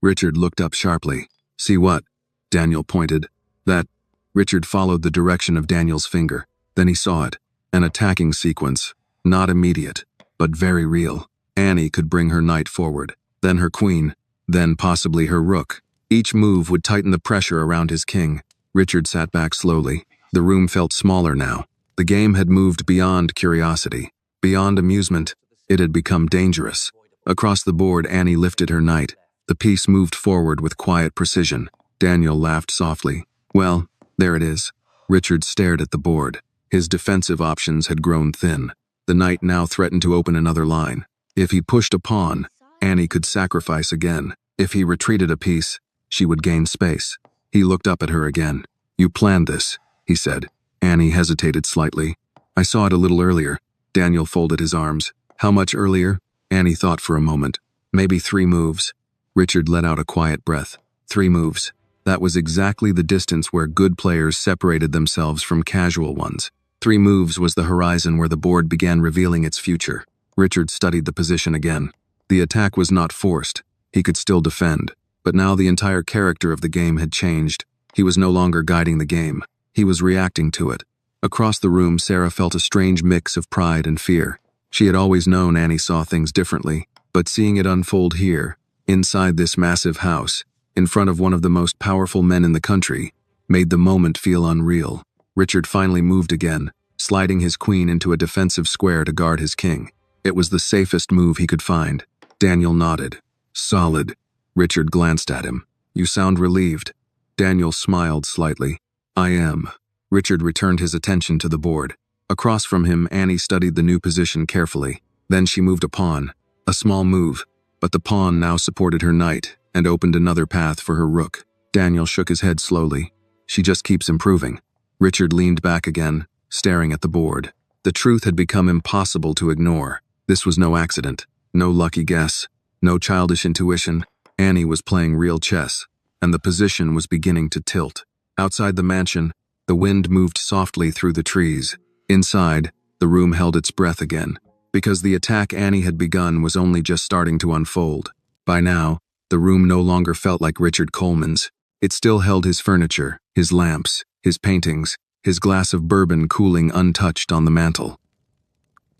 Richard looked up sharply. "See what?" Daniel pointed. "That." Richard followed the direction of Daniel's finger. Then he saw it. An attacking sequence. Not immediate, but very real. Annie could bring her knight forward, then her queen, then possibly her rook. Each move would tighten the pressure around his king. Richard sat back slowly. The room felt smaller now. The game had moved beyond curiosity, beyond amusement. It had become dangerous. Across the board, Annie lifted her knight. The piece moved forward with quiet precision. Daniel laughed softly. "Well, there it is." Richard stared at the board. His defensive options had grown thin. The knight now threatened to open another line. If he pushed a pawn, Annie could sacrifice again. If he retreated a piece, she would gain space. He looked up at her again. "You planned this," he said. Annie hesitated slightly. "I saw it a little earlier." Daniel folded his arms. "How much earlier?" Annie thought for a moment. "Maybe 3 moves." Richard let out a quiet breath. 3 moves. That was exactly the distance where good players separated themselves from casual ones. 3 moves was the horizon where the board began revealing its future. Richard studied the position again. The attack was not forced. He could still defend. But now the entire character of the game had changed. He was no longer guiding the game. He was reacting to it. Across the room, Sarah felt a strange mix of pride and fear. She had always known Annie saw things differently, but seeing it unfold here, inside this massive house, in front of one of the most powerful men in the country, made the moment feel unreal. Richard finally moved again, sliding his queen into a defensive square to guard his king. It was the safest move he could find. Daniel nodded. "Solid." Richard glanced at him. "You sound relieved." Daniel smiled slightly. I am. Richard returned his attention to the board. Across from him, Annie studied the new position carefully. Then she moved a pawn. A small move, but the pawn now supported her knight and opened another path for her rook. Daniel shook his head slowly. She just keeps improving. Richard leaned back again, staring at the board. The truth had become impossible to ignore. This was no accident, no lucky guess, no childish intuition. Annie was playing real chess, and the position was beginning to tilt. Outside the mansion, the wind moved softly through the trees. Inside, the room held its breath again, because the attack Annie had begun was only just starting to unfold. By now, the room no longer felt like Richard Coleman's. It still held his furniture, his lamps, his paintings, his glass of bourbon cooling untouched on the mantel.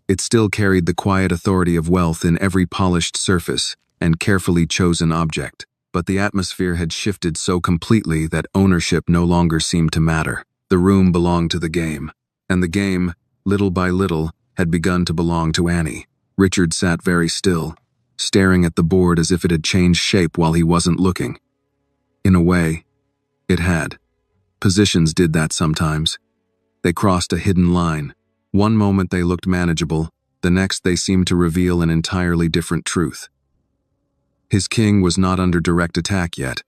It still carried the quiet authority of wealth in every polished surface and carefully chosen object, but the atmosphere had shifted so completely that ownership no longer seemed to matter. The room belonged to the game, and the game, little by little, had begun to belong to Annie. Richard sat very still, staring at the board as if it had changed shape while he wasn't looking. In a way, it had. Positions did that sometimes. They crossed a hidden line. One moment they looked manageable, the next they seemed to reveal an entirely different truth. His king was not under direct attack yet,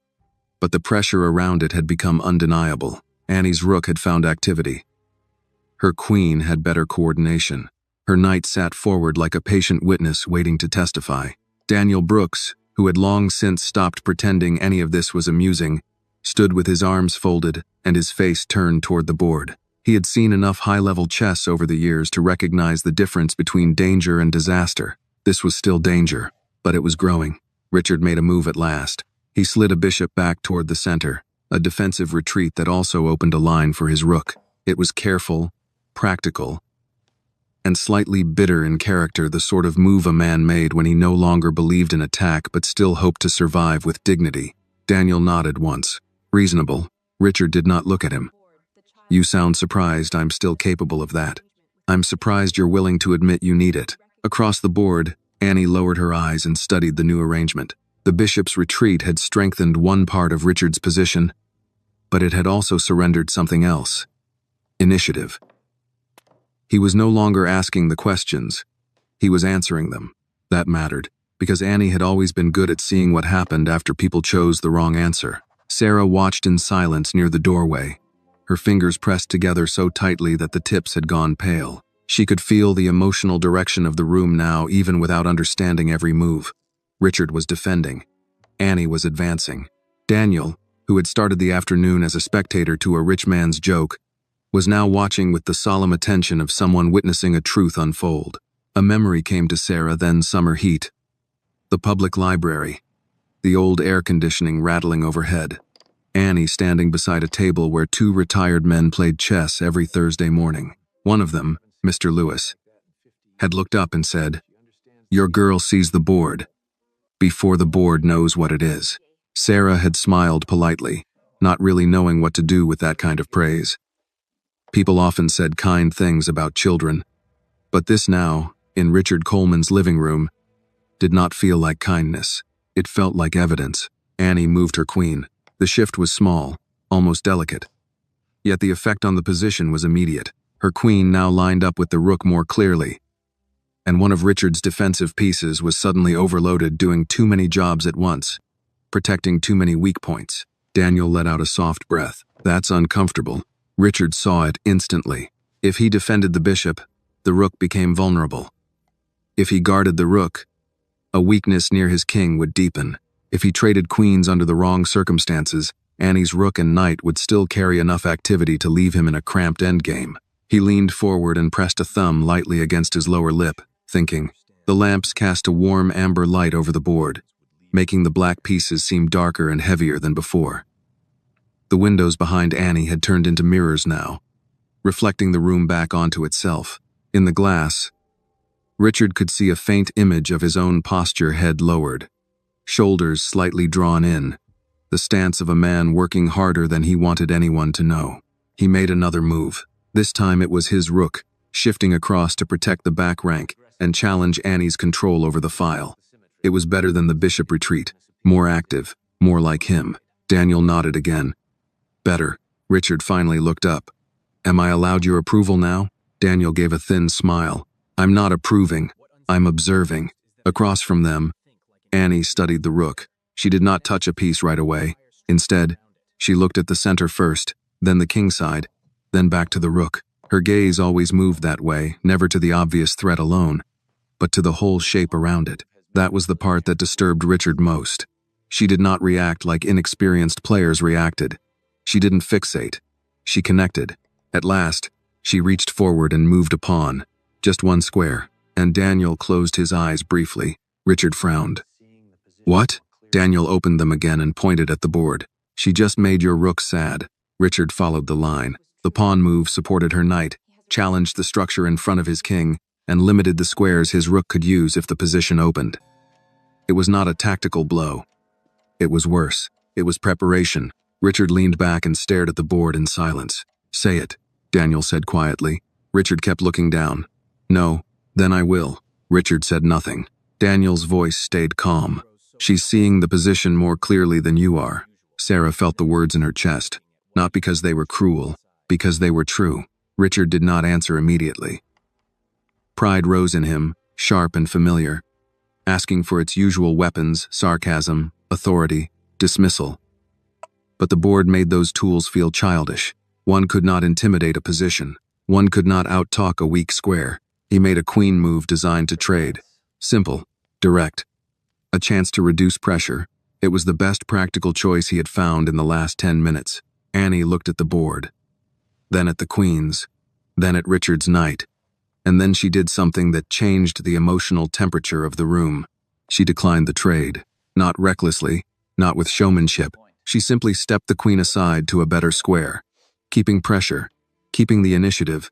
but the pressure around it had become undeniable. Annie's rook had found activity. Her queen had better coordination. Her knight sat forward like a patient witness waiting to testify. Daniel Brooks, who had long since stopped pretending any of this was amusing, stood with his arms folded and his face turned toward the board. He had seen enough high-level chess over the years to recognize the difference between danger and disaster. This was still danger, but it was growing. Richard made a move at last. He slid a bishop back toward the center, a defensive retreat that also opened a line for his rook. It was careful, practical, and slightly bitter in character, the sort of move a man made when he no longer believed in attack but still hoped to survive with dignity. Daniel nodded once. Reasonable. Richard did not look at him. You sound surprised I'm still capable of that. I'm surprised you're willing to admit you need it. Across the board, Annie lowered her eyes and studied the new arrangement. The bishop's retreat had strengthened one part of Richard's position, but it had also surrendered something else. Initiative. He was no longer asking the questions. He was answering them. That mattered, because Annie had always been good at seeing what happened after people chose the wrong answer. Sarah watched in silence near the doorway, her fingers pressed together so tightly that the tips had gone pale. She could feel the emotional direction of the room now, even without understanding every move. Richard was defending. Annie was advancing. Daniel, who had started the afternoon as a spectator to a rich man's joke, was now watching with the solemn attention of someone witnessing a truth unfold. A memory came to Sarah, then summer heat. The public library. The old air conditioning rattling overhead. Annie standing beside a table where two retired men played chess every Thursday morning. One of them, Mr. Lewis, had looked up and said, "Your girl sees the board before the board knows what it is." Sarah had smiled politely, not really knowing what to do with that kind of praise. People often said kind things about children, but this now, in Richard Coleman's living room, did not feel like kindness. It felt like evidence. Annie moved her queen. The shift was small, almost delicate. Yet the effect on the position was immediate. Her queen now lined up with the rook more clearly, and one of Richard's defensive pieces was suddenly overloaded, doing too many jobs at once, protecting too many weak points. Daniel let out a soft breath. That's uncomfortable. Richard saw it instantly. If he defended the bishop, the rook became vulnerable. If he guarded the rook, a weakness near his king would deepen. If he traded queens under the wrong circumstances, Annie's rook and knight would still carry enough activity to leave him in a cramped endgame. He leaned forward and pressed a thumb lightly against his lower lip, thinking. The lamps cast a warm amber light over the board, making the black pieces seem darker and heavier than before. The windows behind Annie had turned into mirrors now, reflecting the room back onto itself. In the glass, Richard could see a faint image of his own posture, head lowered, shoulders slightly drawn in, the stance of a man working harder than he wanted anyone to know. He made another move. This time it was his rook, shifting across to protect the back rank and challenge Annie's control over the file. It was better than the bishop retreat, more active, more like him. Daniel nodded again. Better. Richard finally looked up. Am I allowed your approval now? Daniel gave a thin smile. I'm not approving. I'm observing. Across from them, Annie studied the rook. She did not touch a piece right away. Instead, she looked at the center first, then the king side, then back to the rook. Her gaze always moved that way, never to the obvious threat alone, but to the whole shape around it. That was the part that disturbed Richard most. She did not react like inexperienced players reacted. She didn't fixate. She connected. At last, she reached forward and moved a pawn. Just one square, and Daniel closed his eyes briefly. Richard frowned. What? Daniel opened them again and pointed at the board. She just made your rook sad. Richard followed the line. The pawn move supported her knight, challenged the structure in front of his king, and limited the squares his rook could use if the position opened. It was not a tactical blow. It was worse. It was preparation. Richard leaned back and stared at the board in silence. Say it, Daniel said quietly. Richard kept looking down. No, then I will. Richard said nothing. Daniel's voice stayed calm. She's seeing the position more clearly than you are. Sarah felt the words in her chest, not because they were cruel, because they were true. Richard did not answer immediately. Pride rose in him, sharp and familiar, asking for its usual weapons, sarcasm, authority, dismissal. But the board made those tools feel childish. One could not intimidate a position. One could not out-talk a weak square. He made a queen move designed to trade. Simple, direct. A chance to reduce pressure. It was the best practical choice he had found in the last 10 minutes. Annie looked at the board, then at the queens, then at Richard's knight. And then she did something that changed the emotional temperature of the room. She declined the trade. Not recklessly, not with showmanship. She simply stepped the queen aside to a better square, keeping pressure, keeping the initiative,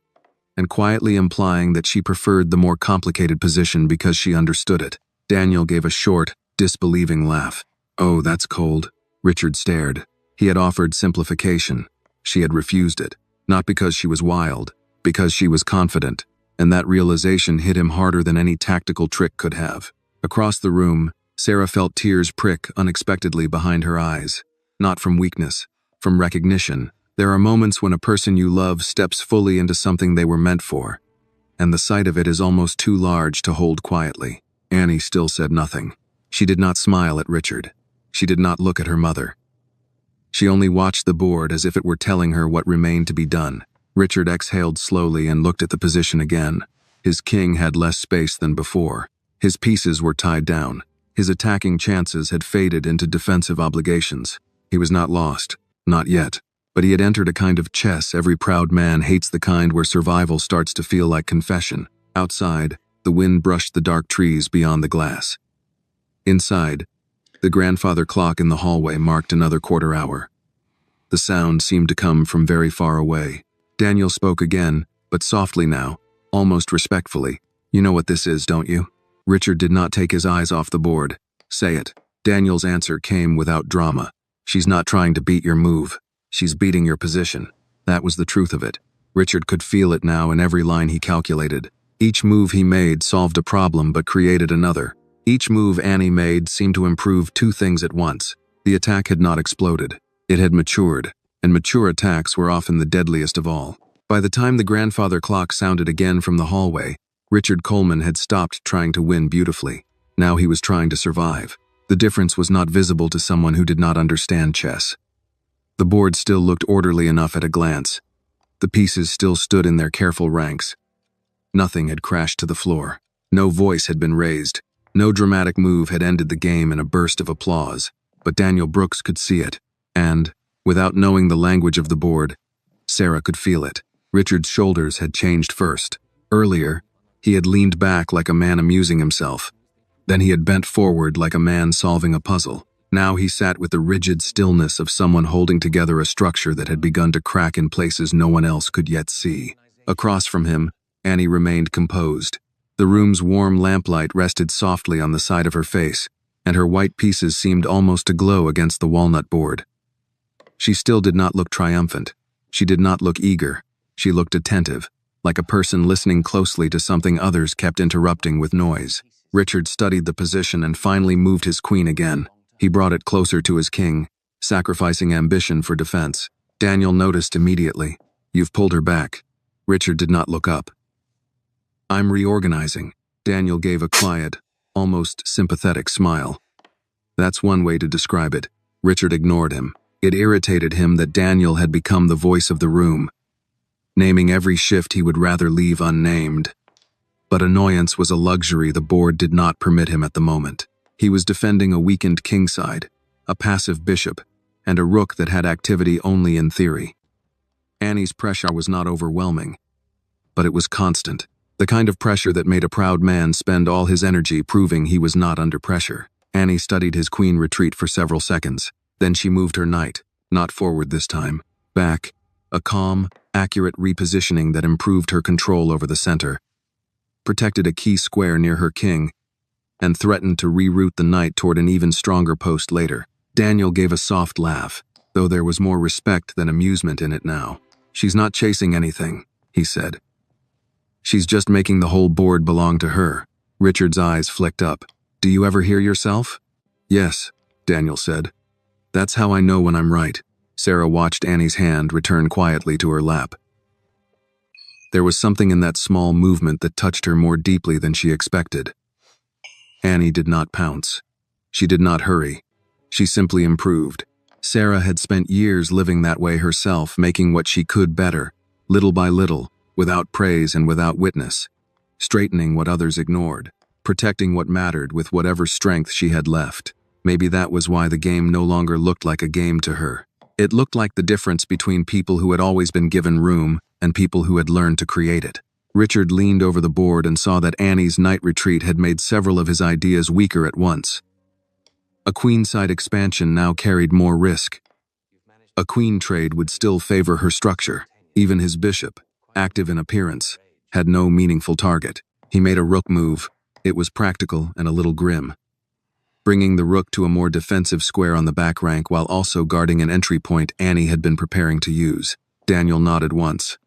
and quietly implying that she preferred the more complicated position because she understood it. Daniel gave a short, disbelieving laugh. Oh, that's cold. Richard stared. He had offered simplification. She had refused it, not because she was wild, because she was confident, and that realization hit him harder than any tactical trick could have. Across the room, Sarah felt tears prick unexpectedly behind her eyes. Not from weakness, from recognition. There are moments when a person you love steps fully into something they were meant for, and the sight of it is almost too large to hold quietly. Annie still said nothing. She did not smile at Richard. She did not look at her mother. She only watched the board as if it were telling her what remained to be done. Richard exhaled slowly and looked at the position again. His king had less space than before. His pieces were tied down. His attacking chances had faded into defensive obligations. He was not lost, not yet, but he had entered a kind of chess every proud man hates, the kind where survival starts to feel like confession. Outside, the wind brushed the dark trees beyond the glass. Inside, the grandfather clock in the hallway marked another quarter hour. The sound seemed to come from very far away. Daniel spoke again, but softly now, almost respectfully. You know what this is, don't you? Richard did not take his eyes off the board. Say it. Daniel's answer came without drama. She's not trying to beat your move. She's beating your position. That was the truth of it. Richard could feel it now in every line he calculated. Each move he made solved a problem but created another. Each move Annie made seemed to improve two things at once. The attack had not exploded. It had matured, and mature attacks were often the deadliest of all. By the time the grandfather clock sounded again from the hallway, Richard Coleman had stopped trying to win beautifully. Now he was trying to survive. The difference was not visible to someone who did not understand chess. The board still looked orderly enough at a glance. The pieces still stood in their careful ranks. Nothing had crashed to the floor. No voice had been raised. No dramatic move had ended the game in a burst of applause. But Daniel Brooks could see it. And, without knowing the language of the board, Sarah could feel it. Richard's shoulders had changed first. Earlier, he had leaned back like a man amusing himself. Then he had bent forward like a man solving a puzzle. Now he sat with the rigid stillness of someone holding together a structure that had begun to crack in places no one else could yet see. Across from him, Annie remained composed. The room's warm lamplight rested softly on the side of her face, and her white pieces seemed almost to glow against the walnut board. She still did not look triumphant. She did not look eager. She looked attentive, like a person listening closely to something others kept interrupting with noise. Richard studied the position and finally moved his queen again. He brought it closer to his king, sacrificing ambition for defense. Daniel noticed immediately. You've pulled her back. Richard did not look up. I'm reorganizing. Daniel gave a quiet, almost sympathetic smile. That's one way to describe it. Richard ignored him. It irritated him that Daniel had become the voice of the room, naming every shift he would rather leave unnamed. But annoyance was a luxury the board did not permit him at the moment. He was defending a weakened kingside, a passive bishop, and a rook that had activity only in theory. Annie's pressure was not overwhelming, but it was constant. The kind of pressure that made a proud man spend all his energy proving he was not under pressure. Annie studied his queen retreat for several seconds. Then she moved her knight, not forward this time, back, a calm, accurate repositioning that improved her control over the center, protected a key square near her king, and threatened to reroute the knight toward an even stronger post later. Daniel gave a soft laugh, though there was more respect than amusement in it now. She's not chasing anything, he said. She's just making the whole board belong to her. Richard's eyes flicked up. Do you ever hear yourself? Yes, Daniel said. That's how I know when I'm right. Sarah watched Annie's hand return quietly to her lap. There was something in that small movement that touched her more deeply than she expected. Annie did not pounce. She did not hurry. She simply improved. Sarah had spent years living that way herself, making what she could better, little by little, without praise and without witness, straightening what others ignored, protecting what mattered with whatever strength she had left. Maybe that was why the game no longer looked like a game to her. It looked like the difference between people who had always been given room and people who had learned to create it. Richard leaned over the board and saw that Annie's night retreat had made several of his ideas weaker at once. A queenside expansion now carried more risk. A queen trade would still favor her structure. Even his bishop, active in appearance, had no meaningful target. He made a rook move. It was practical and a little grim, bringing the rook to a more defensive square on the back rank while also guarding an entry point Annie had been preparing to use. Daniel nodded once.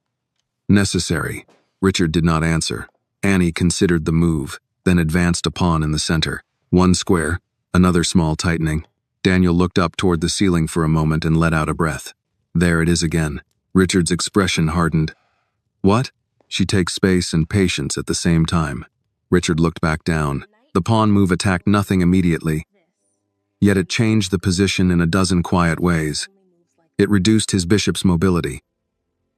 Necessary. Richard did not answer. Annie considered the move, then advanced a pawn in the center. One square, another small tightening. Daniel looked up toward the ceiling for a moment and let out a breath. There it is again. Richard's expression hardened. What? She takes space and patience at the same time. Richard looked back down. The pawn move attacked nothing immediately, yet it changed the position in a dozen quiet ways. It reduced his bishop's mobility.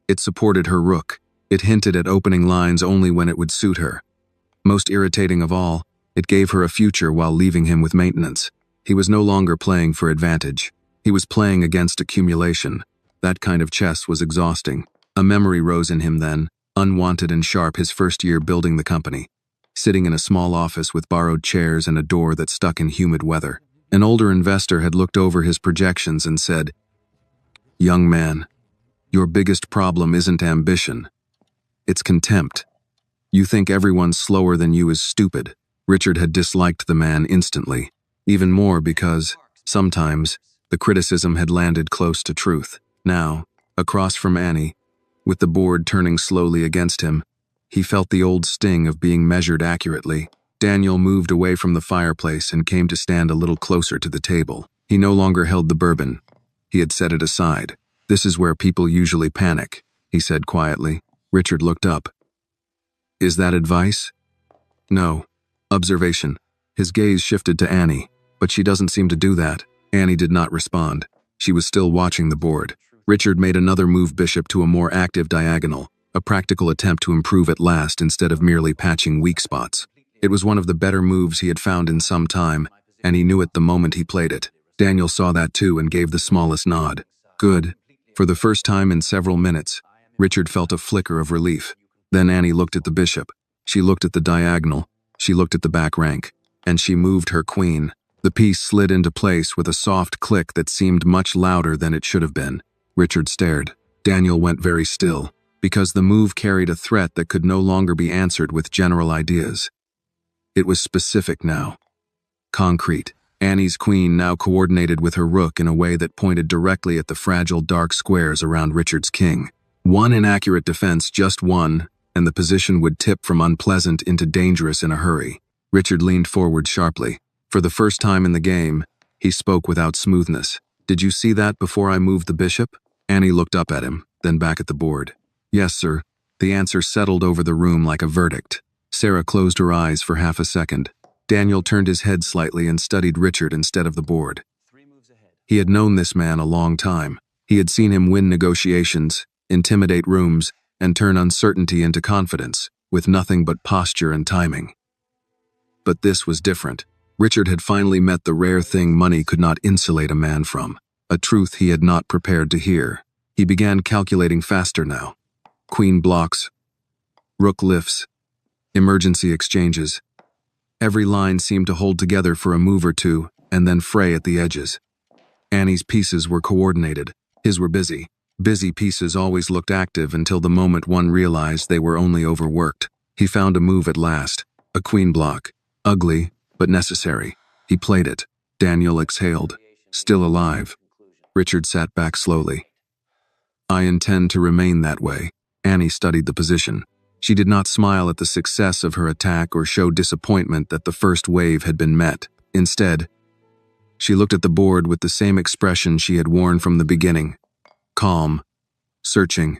It supported her rook. It hinted at opening lines only when it would suit her. Most irritating of all, it gave her a future while leaving him with maintenance. He was no longer playing for advantage. He was playing against accumulation. That kind of chess was exhausting. A memory rose in him then, unwanted and sharp, his first year building the company. Sitting in a small office with borrowed chairs and a door that stuck in humid weather. An older investor had looked over his projections and said, "Young man, your biggest problem isn't ambition. It's contempt. You think everyone slower than you is stupid." Richard had disliked the man instantly, even more because, sometimes, the criticism had landed close to truth. Now, across from Annie, with the board turning slowly against him, he felt the old sting of being measured accurately. Daniel moved away from the fireplace and came to stand a little closer to the table. He no longer held the bourbon. He had set it aside. "This is where people usually panic," he said quietly. Richard looked up. "Is that advice?" "No. Observation." His gaze shifted to Annie, but she doesn't seem to do that. Annie did not respond. She was still watching the board. Richard made another move bishop to a more active diagonal, a practical attempt to improve at last instead of merely patching weak spots. It was one of the better moves he had found in some time, and he knew it the moment he played it. Daniel saw that too and gave the smallest nod. Good. For the first time in several minutes, Richard felt a flicker of relief. Then Annie looked at the bishop. She looked at the diagonal. She looked at the back rank. And she moved her queen. The piece slid into place with a soft click that seemed much louder than it should have been. Richard stared. Daniel went very still, because the move carried a threat that could no longer be answered with general ideas. It was specific now. Concrete. Annie's queen now coordinated with her rook in a way that pointed directly at the fragile dark squares around Richard's king. One inaccurate defense, just one, and the position would tip from unpleasant into dangerous in a hurry. Richard leaned forward sharply. For the first time in the game, he spoke without smoothness. "Did you see that before I moved the bishop?" Annie looked up at him, then back at the board. Yes, sir. The answer settled over the room like a verdict. Sarah closed her eyes for half a second. Daniel turned his head slightly and studied Richard instead of the board. He had known this man a long time. He had seen him win negotiations, intimidate rooms, and turn uncertainty into confidence, with nothing but posture and timing. But this was different. Richard had finally met the rare thing money could not insulate a man from, a truth he had not prepared to hear. He began calculating faster now. Queen blocks, rook lifts, emergency exchanges. Every line seemed to hold together for a move or two, and then fray at the edges. Annie's pieces were coordinated. His were busy. Busy pieces always looked active until the moment one realized they were only overworked. He found a move at last, a queen block. Ugly, but necessary. He played it. Daniel exhaled. Still alive. Richard sat back slowly. I intend to remain that way. Annie studied the position. She did not smile at the success of her attack or show disappointment that the first wave had been met. Instead, she looked at the board with the same expression she had worn from the beginning. Calm, searching,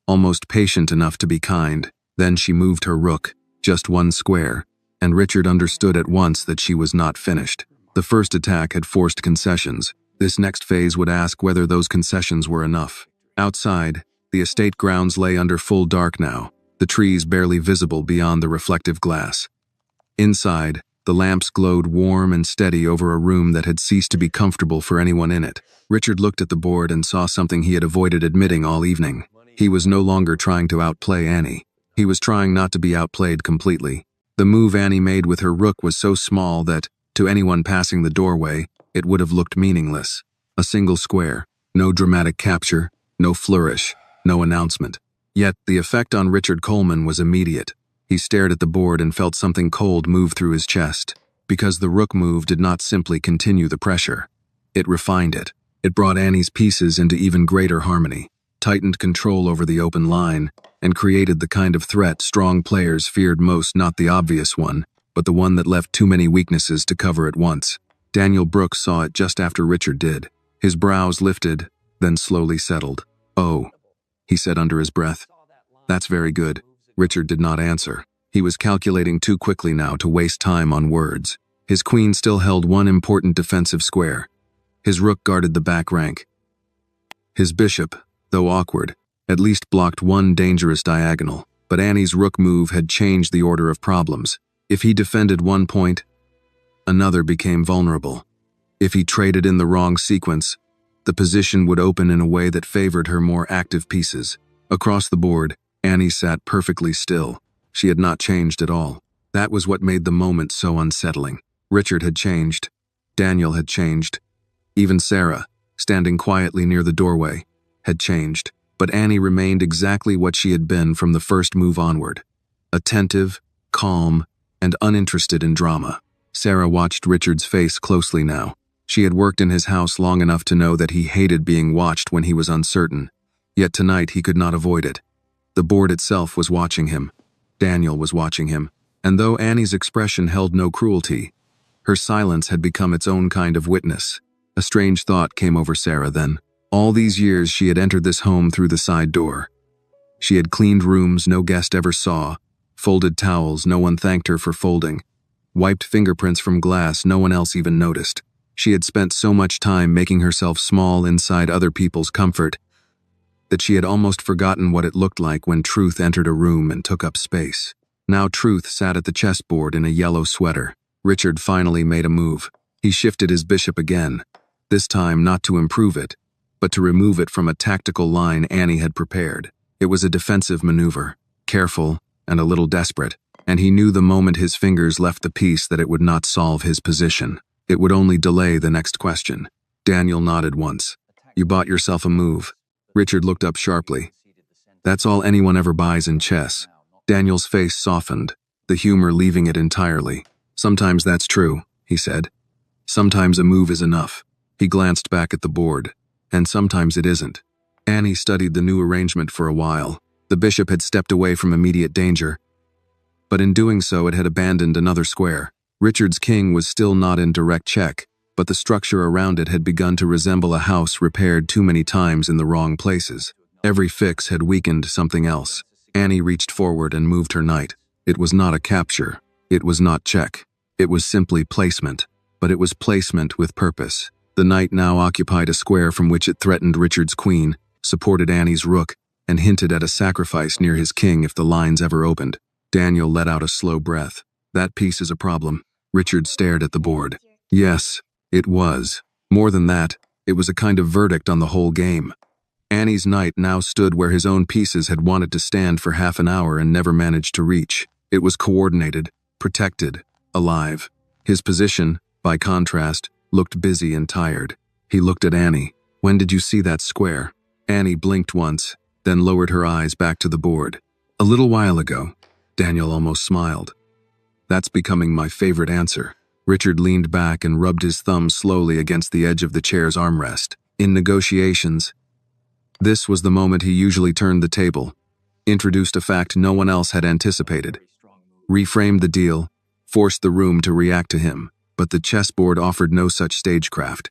almost patient enough to be kind. Then she moved her rook, just one square, and Richard understood at once that she was not finished. The first attack had forced concessions. This next phase would ask whether those concessions were enough. Outside, the estate grounds lay under full dark now, the trees barely visible beyond the reflective glass. Inside, the lamps glowed warm and steady over a room that had ceased to be comfortable for anyone in it. Richard looked at the board and saw something he had avoided admitting all evening. He was no longer trying to outplay Annie. He was trying not to be outplayed completely. The move Annie made with her rook was so small that, to anyone passing the doorway, it would have looked meaningless. A single square, no dramatic capture, no flourish, no announcement. Yet the effect on Richard Coleman was immediate. He stared at the board and felt something cold move through his chest, because the rook move did not simply continue the pressure. It refined it. It brought Annie's pieces into even greater harmony, tightened control over the open line, and created the kind of threat strong players feared most, not the obvious one, but the one that left too many weaknesses to cover at once. Daniel Brooks saw it just after Richard did. His brows lifted, then slowly settled. Oh, he said under his breath. That's very good. Richard did not answer. He was calculating too quickly now to waste time on words. His queen still held one important defensive square. His rook guarded the back rank. His bishop, though awkward, at least blocked one dangerous diagonal, but Annie's rook move had changed the order of problems. If he defended one point, another became vulnerable. If he traded in the wrong sequence, the position would open in a way that favored her more active pieces. Across the board, Annie sat perfectly still. She had not changed at all. That was what made the moment so unsettling. Richard had changed. Daniel had changed. Even Sarah, standing quietly near the doorway, had changed. But Annie remained exactly what she had been from the first move onward. Attentive, calm, and uninterested in drama. Sarah watched Richard's face closely now. She had worked in his house long enough to know that he hated being watched when he was uncertain. Yet tonight he could not avoid it. The board itself was watching him. Daniel was watching him. And though Annie's expression held no cruelty, her silence had become its own kind of witness. A strange thought came over Sarah then. All these years she had entered this home through the side door. She had cleaned rooms no guest ever saw, folded towels no one thanked her for folding, wiped fingerprints from glass no one else even noticed. She had spent so much time making herself small inside other people's comfort that she had almost forgotten what it looked like when truth entered a room and took up space. Now truth sat at the chessboard in a yellow sweater. Richard finally made a move. He shifted his bishop again, this time not to improve it, but to remove it from a tactical line Annie had prepared. It was a defensive maneuver, careful and a little desperate, and he knew the moment his fingers left the piece that it would not solve his position. It would only delay the next question. Daniel nodded once. You bought yourself a move. Richard looked up sharply. That's all anyone ever buys in chess. Daniel's face softened, the humor leaving it entirely. Sometimes that's true, he said. Sometimes a move is enough. He glanced back at the board. And sometimes it isn't. Annie studied the new arrangement for a while. The bishop had stepped away from immediate danger, but in doing so it had abandoned another square. Richard's king was still not in direct check, but the structure around it had begun to resemble a house repaired too many times in the wrong places. Every fix had weakened something else. Annie reached forward and moved her knight. It was not a capture. It was not check. It was simply placement. But it was placement with purpose. The knight now occupied a square from which it threatened Richard's queen, supported Annie's rook, and hinted at a sacrifice near his king if the lines ever opened. Daniel let out a slow breath. That piece is a problem. Richard stared at the board. Yes, it was. More than that, it was a kind of verdict on the whole game. Annie's knight now stood where his own pieces had wanted to stand for half an hour and never managed to reach. It was coordinated, protected, alive. His position, by contrast, looked busy and tired. He looked at Annie. When did you see that square? Annie blinked once, then lowered her eyes back to the board. A little while ago. Daniel almost smiled. That's becoming my favorite answer. Richard leaned back and rubbed his thumb slowly against the edge of the chair's armrest. In negotiations, this was the moment he usually turned the table, introduced a fact no one else had anticipated, reframed the deal, forced the room to react to him, but the chessboard offered no such stagecraft.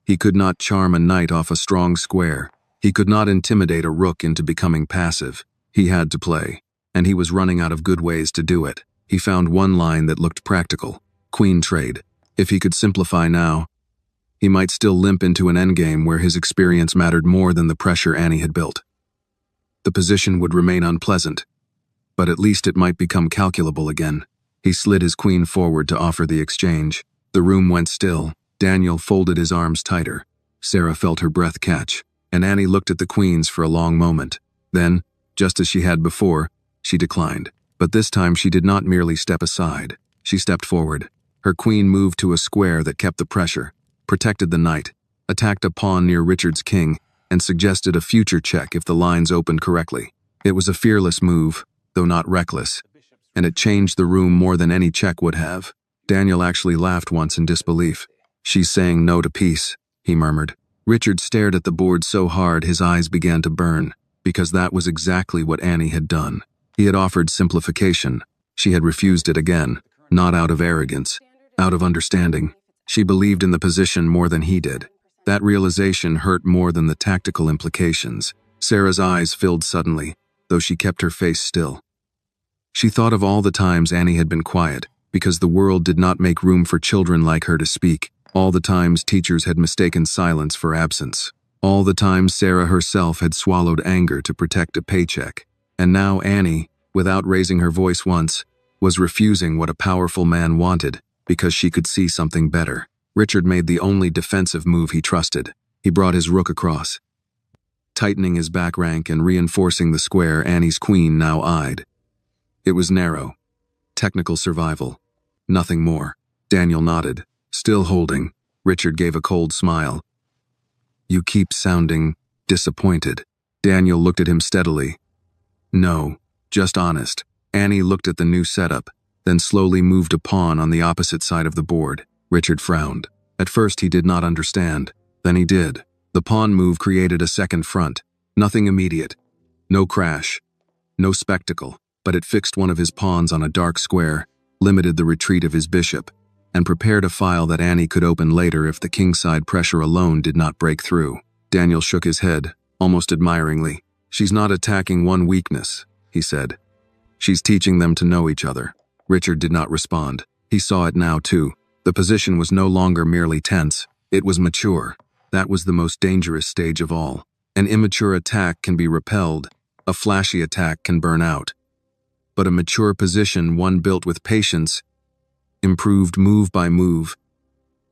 He could not charm a knight off a strong square. He could not intimidate a rook into becoming passive. He had to play, and he was running out of good ways to do it. He found one line that looked practical. Queen trade. If he could simplify now, he might still limp into an endgame where his experience mattered more than the pressure Annie had built. The position would remain unpleasant, but at least it might become calculable again. He slid his queen forward to offer the exchange. The room went still. Daniel folded his arms tighter. Sarah felt her breath catch, and Annie looked at the queens for a long moment. Then, just as she had before, she declined. But this time she did not merely step aside. She stepped forward. Her queen moved to a square that kept the pressure, protected the knight, attacked a pawn near Richard's king, and suggested a future check if the lines opened correctly. It was a fearless move, though not reckless, and it changed the room more than any check would have. Daniel actually laughed once in disbelief. She's saying no to peace, he murmured. Richard stared at the board so hard his eyes began to burn, because that was exactly what Annie had done. He had offered simplification. She had refused it again, not out of arrogance, out of understanding. She believed in the position more than he did. That realization hurt more than the tactical implications. Sarah's eyes filled suddenly, though she kept her face still. She thought of all the times Annie had been quiet, because the world did not make room for children like her to speak. All the times teachers had mistaken silence for absence. All the times Sarah herself had swallowed anger to protect a paycheck. And now Annie, without raising her voice once, was refusing what a powerful man wanted because she could see something better. Richard made the only defensive move he trusted. He brought his rook across, tightening his back rank and reinforcing the square Annie's queen now eyed. It was narrow. Technical survival. Nothing more. Daniel nodded. Still holding. Richard gave a cold smile. You keep sounding disappointed. Daniel looked at him steadily. No, just honest. Annie looked at the new setup, then slowly moved a pawn on the opposite side of the board. Richard frowned. At first he did not understand. Then he did. The pawn move created a second front. Nothing immediate. No crash. No spectacle. But it fixed one of his pawns on a dark square, limited the retreat of his bishop, and prepared a file that Annie could open later if the kingside pressure alone did not break through. Daniel shook his head, almost admiringly. She's not attacking one weakness, he said. She's teaching them to know each other. Richard did not respond. He saw it now, too. The position was no longer merely tense. It was mature. That was the most dangerous stage of all. An immature attack can be repelled. A flashy attack can burn out. But a mature position, one built with patience, improved move by move,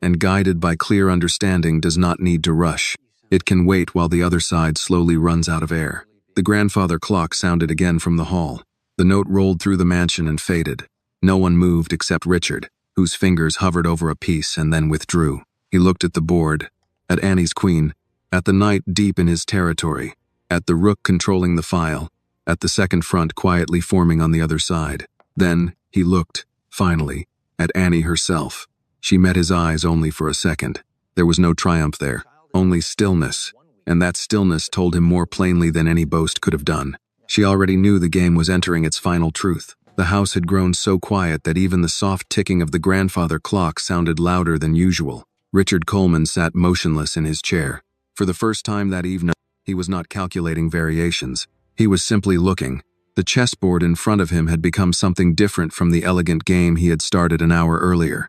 and guided by clear understanding, does not need to rush. It can wait while the other side slowly runs out of air. The grandfather clock sounded again from the hall. The note rolled through the mansion and faded. No one moved except Richard, whose fingers hovered over a piece and then withdrew. He looked at the board, at Annie's queen, at the knight deep in his territory, at the rook controlling the file, at the second front quietly forming on the other side. Then he looked, finally, at Annie herself. She met his eyes only for a second. There was no triumph there, only stillness, and that stillness told him more plainly than any boast could have done. She already knew the game was entering its final truth. The house had grown so quiet that even the soft ticking of the grandfather clock sounded louder than usual. Richard Coleman sat motionless in his chair. For the first time that evening, he was not calculating variations. He was simply looking. The chessboard in front of him had become something different from the elegant game he had started an hour earlier.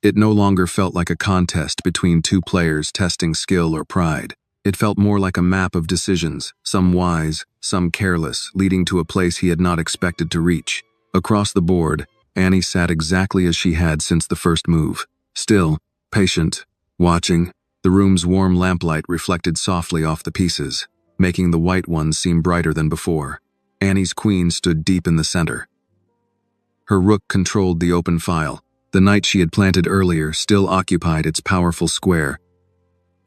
It no longer felt like a contest between two players testing skill or pride. It felt more like a map of decisions, some wise, some careless, leading to a place he had not expected to reach. Across the board, Annie sat exactly as she had since the first move. Still, patient, watching. The room's warm lamplight reflected softly off the pieces, making the white ones seem brighter than before. Annie's queen stood deep in the center. Her rook controlled the open file. The knight she had planted earlier still occupied its powerful square,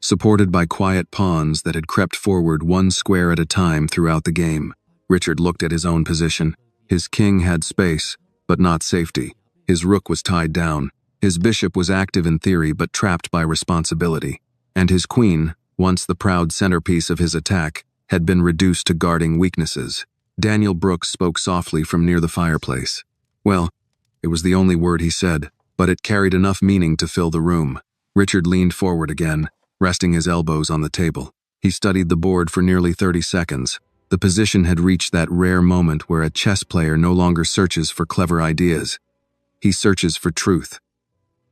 supported by quiet pawns that had crept forward one square at a time throughout the game. Richard looked at his own position. His king had space, but not safety. His rook was tied down. His bishop was active in theory but trapped by responsibility. And his queen, once the proud centerpiece of his attack, had been reduced to guarding weaknesses. Daniel Brooks spoke softly from near the fireplace. Well, it was the only word he said, but it carried enough meaning to fill the room. Richard leaned forward again, resting his elbows on the table. He studied the board for nearly 30 seconds. The position had reached that rare moment where a chess player no longer searches for clever ideas. He searches for truth.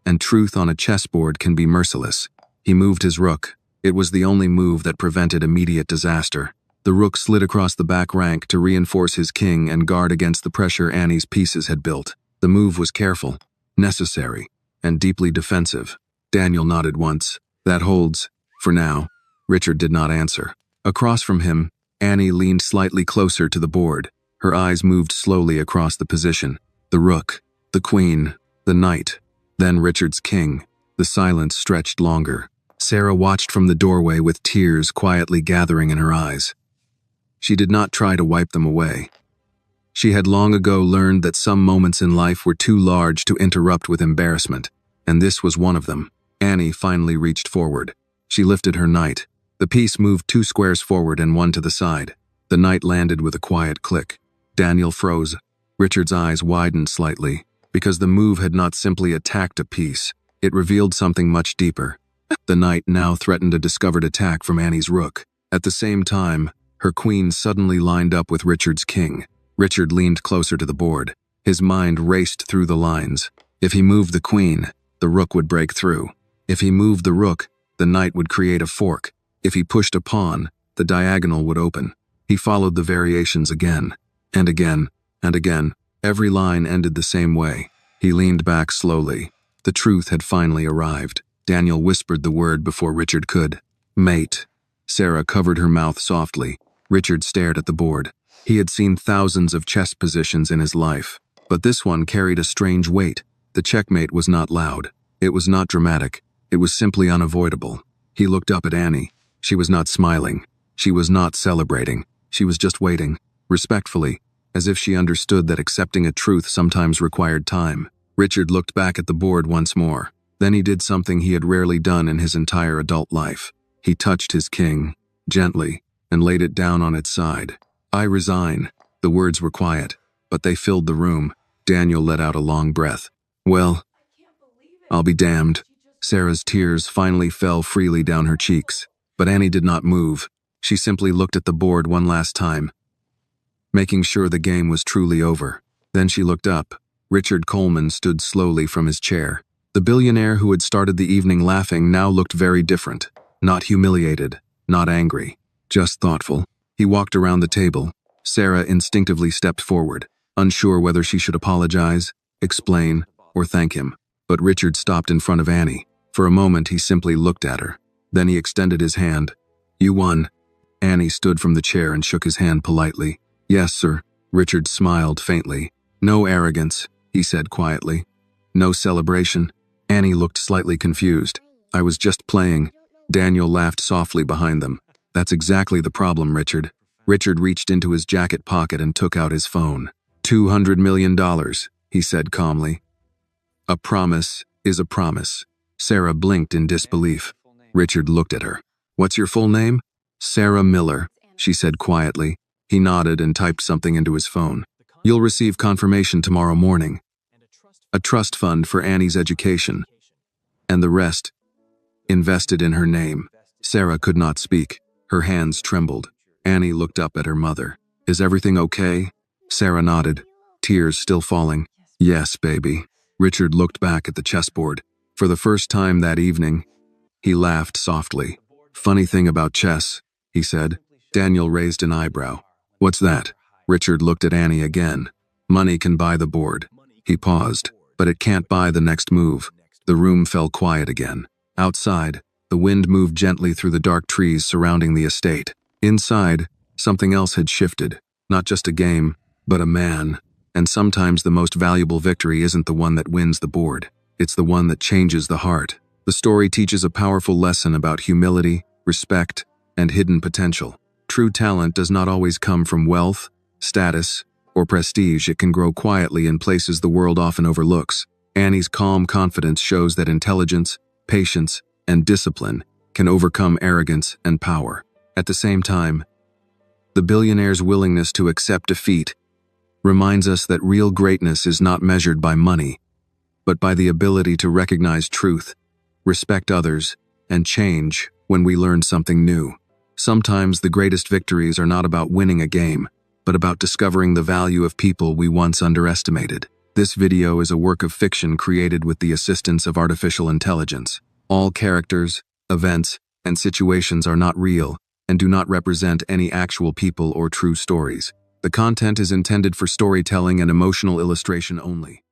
And truth on a chessboard can be merciless. He moved his rook. It was the only move that prevented immediate disaster. The rook slid across the back rank to reinforce his king and guard against the pressure Annie's pieces had built. The move was careful, necessary, and deeply defensive. Daniel nodded once. That holds, for now. Richard did not answer. Across from him, Annie leaned slightly closer to the board. Her eyes moved slowly across the position. The rook, the queen, the knight, then Richard's king. The silence stretched longer. Sarah watched from the doorway with tears quietly gathering in her eyes. She did not try to wipe them away. She had long ago learned that some moments in life were too large to interrupt with embarrassment, and this was one of them. Annie finally reached forward. She lifted her knight. The piece moved 2 squares forward and 1 to the side. The knight landed with a quiet click. Daniel froze. Richard's eyes widened slightly, because the move had not simply attacked a piece. It revealed something much deeper. The knight now threatened a discovered attack from Annie's rook. At the same time, her queen suddenly lined up with Richard's king. Richard leaned closer to the board. His mind raced through the lines. If he moved the queen, the rook would break through. If he moved the rook, the knight would create a fork. If he pushed a pawn, the diagonal would open. He followed the variations again, and again, and again. Every line ended the same way. He leaned back slowly. The truth had finally arrived. Daniel whispered the word before Richard could. Mate. Sarah covered her mouth softly. Richard stared at the board. He had seen thousands of chess positions in his life, but this one carried a strange weight. The checkmate was not loud. It was not dramatic. It was simply unavoidable. He looked up at Annie. She was not smiling. She was not celebrating. She was just waiting, respectfully, as if she understood that accepting a truth sometimes required time. Richard looked back at the board once more. Then he did something he had rarely done in his entire adult life. He touched his king, gently, and laid it down on its side. I resign. The words were quiet, but they filled the room. Daniel let out a long breath. Well, I'll be damned. Sarah's tears finally fell freely down her cheeks, but Annie did not move. She simply looked at the board one last time, making sure the game was truly over. Then she looked up. Richard Coleman stood slowly from his chair. The billionaire who had started the evening laughing now looked very different. Not humiliated, not angry, just thoughtful. He walked around the table. Sarah instinctively stepped forward, unsure whether she should apologize, explain, or thank him. But Richard stopped in front of Annie. For a moment, he simply looked at her. Then he extended his hand. You won. Annie stood from the chair and shook his hand politely. Yes, sir. Richard smiled faintly. No arrogance, he said quietly. No celebration. Annie looked slightly confused. I was just playing. Daniel laughed softly behind them. That's exactly the problem, Richard. Richard reached into his jacket pocket and took out his phone. $200 million, he said calmly. A promise is a promise. Sarah blinked in disbelief. Richard looked at her. What's your full name? Sarah Miller, she said quietly. He nodded and typed something into his phone. You'll receive confirmation tomorrow morning. A trust fund for Annie's education. And the rest, invested in her name. Sarah could not speak. Her hands trembled. Annie looked up at her mother. "Is everything okay?" Sarah nodded, tears still falling. "Yes, baby." Richard looked back at the chessboard. For the first time that evening, he laughed softly. "Funny thing about chess," he said. Daniel raised an eyebrow. "What's that?" Richard looked at Annie again. "Money can buy the board." He paused, "but it can't buy the next move." The room fell quiet again. Outside, the wind moved gently through the dark trees surrounding the estate. Inside, something else had shifted. Not just a game, but a man. And sometimes the most valuable victory isn't the one that wins the board. It's the one that changes the heart. The story teaches a powerful lesson about humility, respect, and hidden potential. True talent does not always come from wealth, status, or prestige. It can grow quietly in places the world often overlooks. Annie's calm confidence shows that intelligence, patience, and discipline can overcome arrogance and power. At the same time, the billionaire's willingness to accept defeat reminds us that real greatness is not measured by money, but by the ability to recognize truth, respect others, and change when we learn something new. Sometimes the greatest victories are not about winning a game, but about discovering the value of people we once underestimated. This video is a work of fiction created with the assistance of artificial intelligence. All characters, events, and situations are not real and do not represent any actual people or true stories. The content is intended for storytelling and emotional illustration only.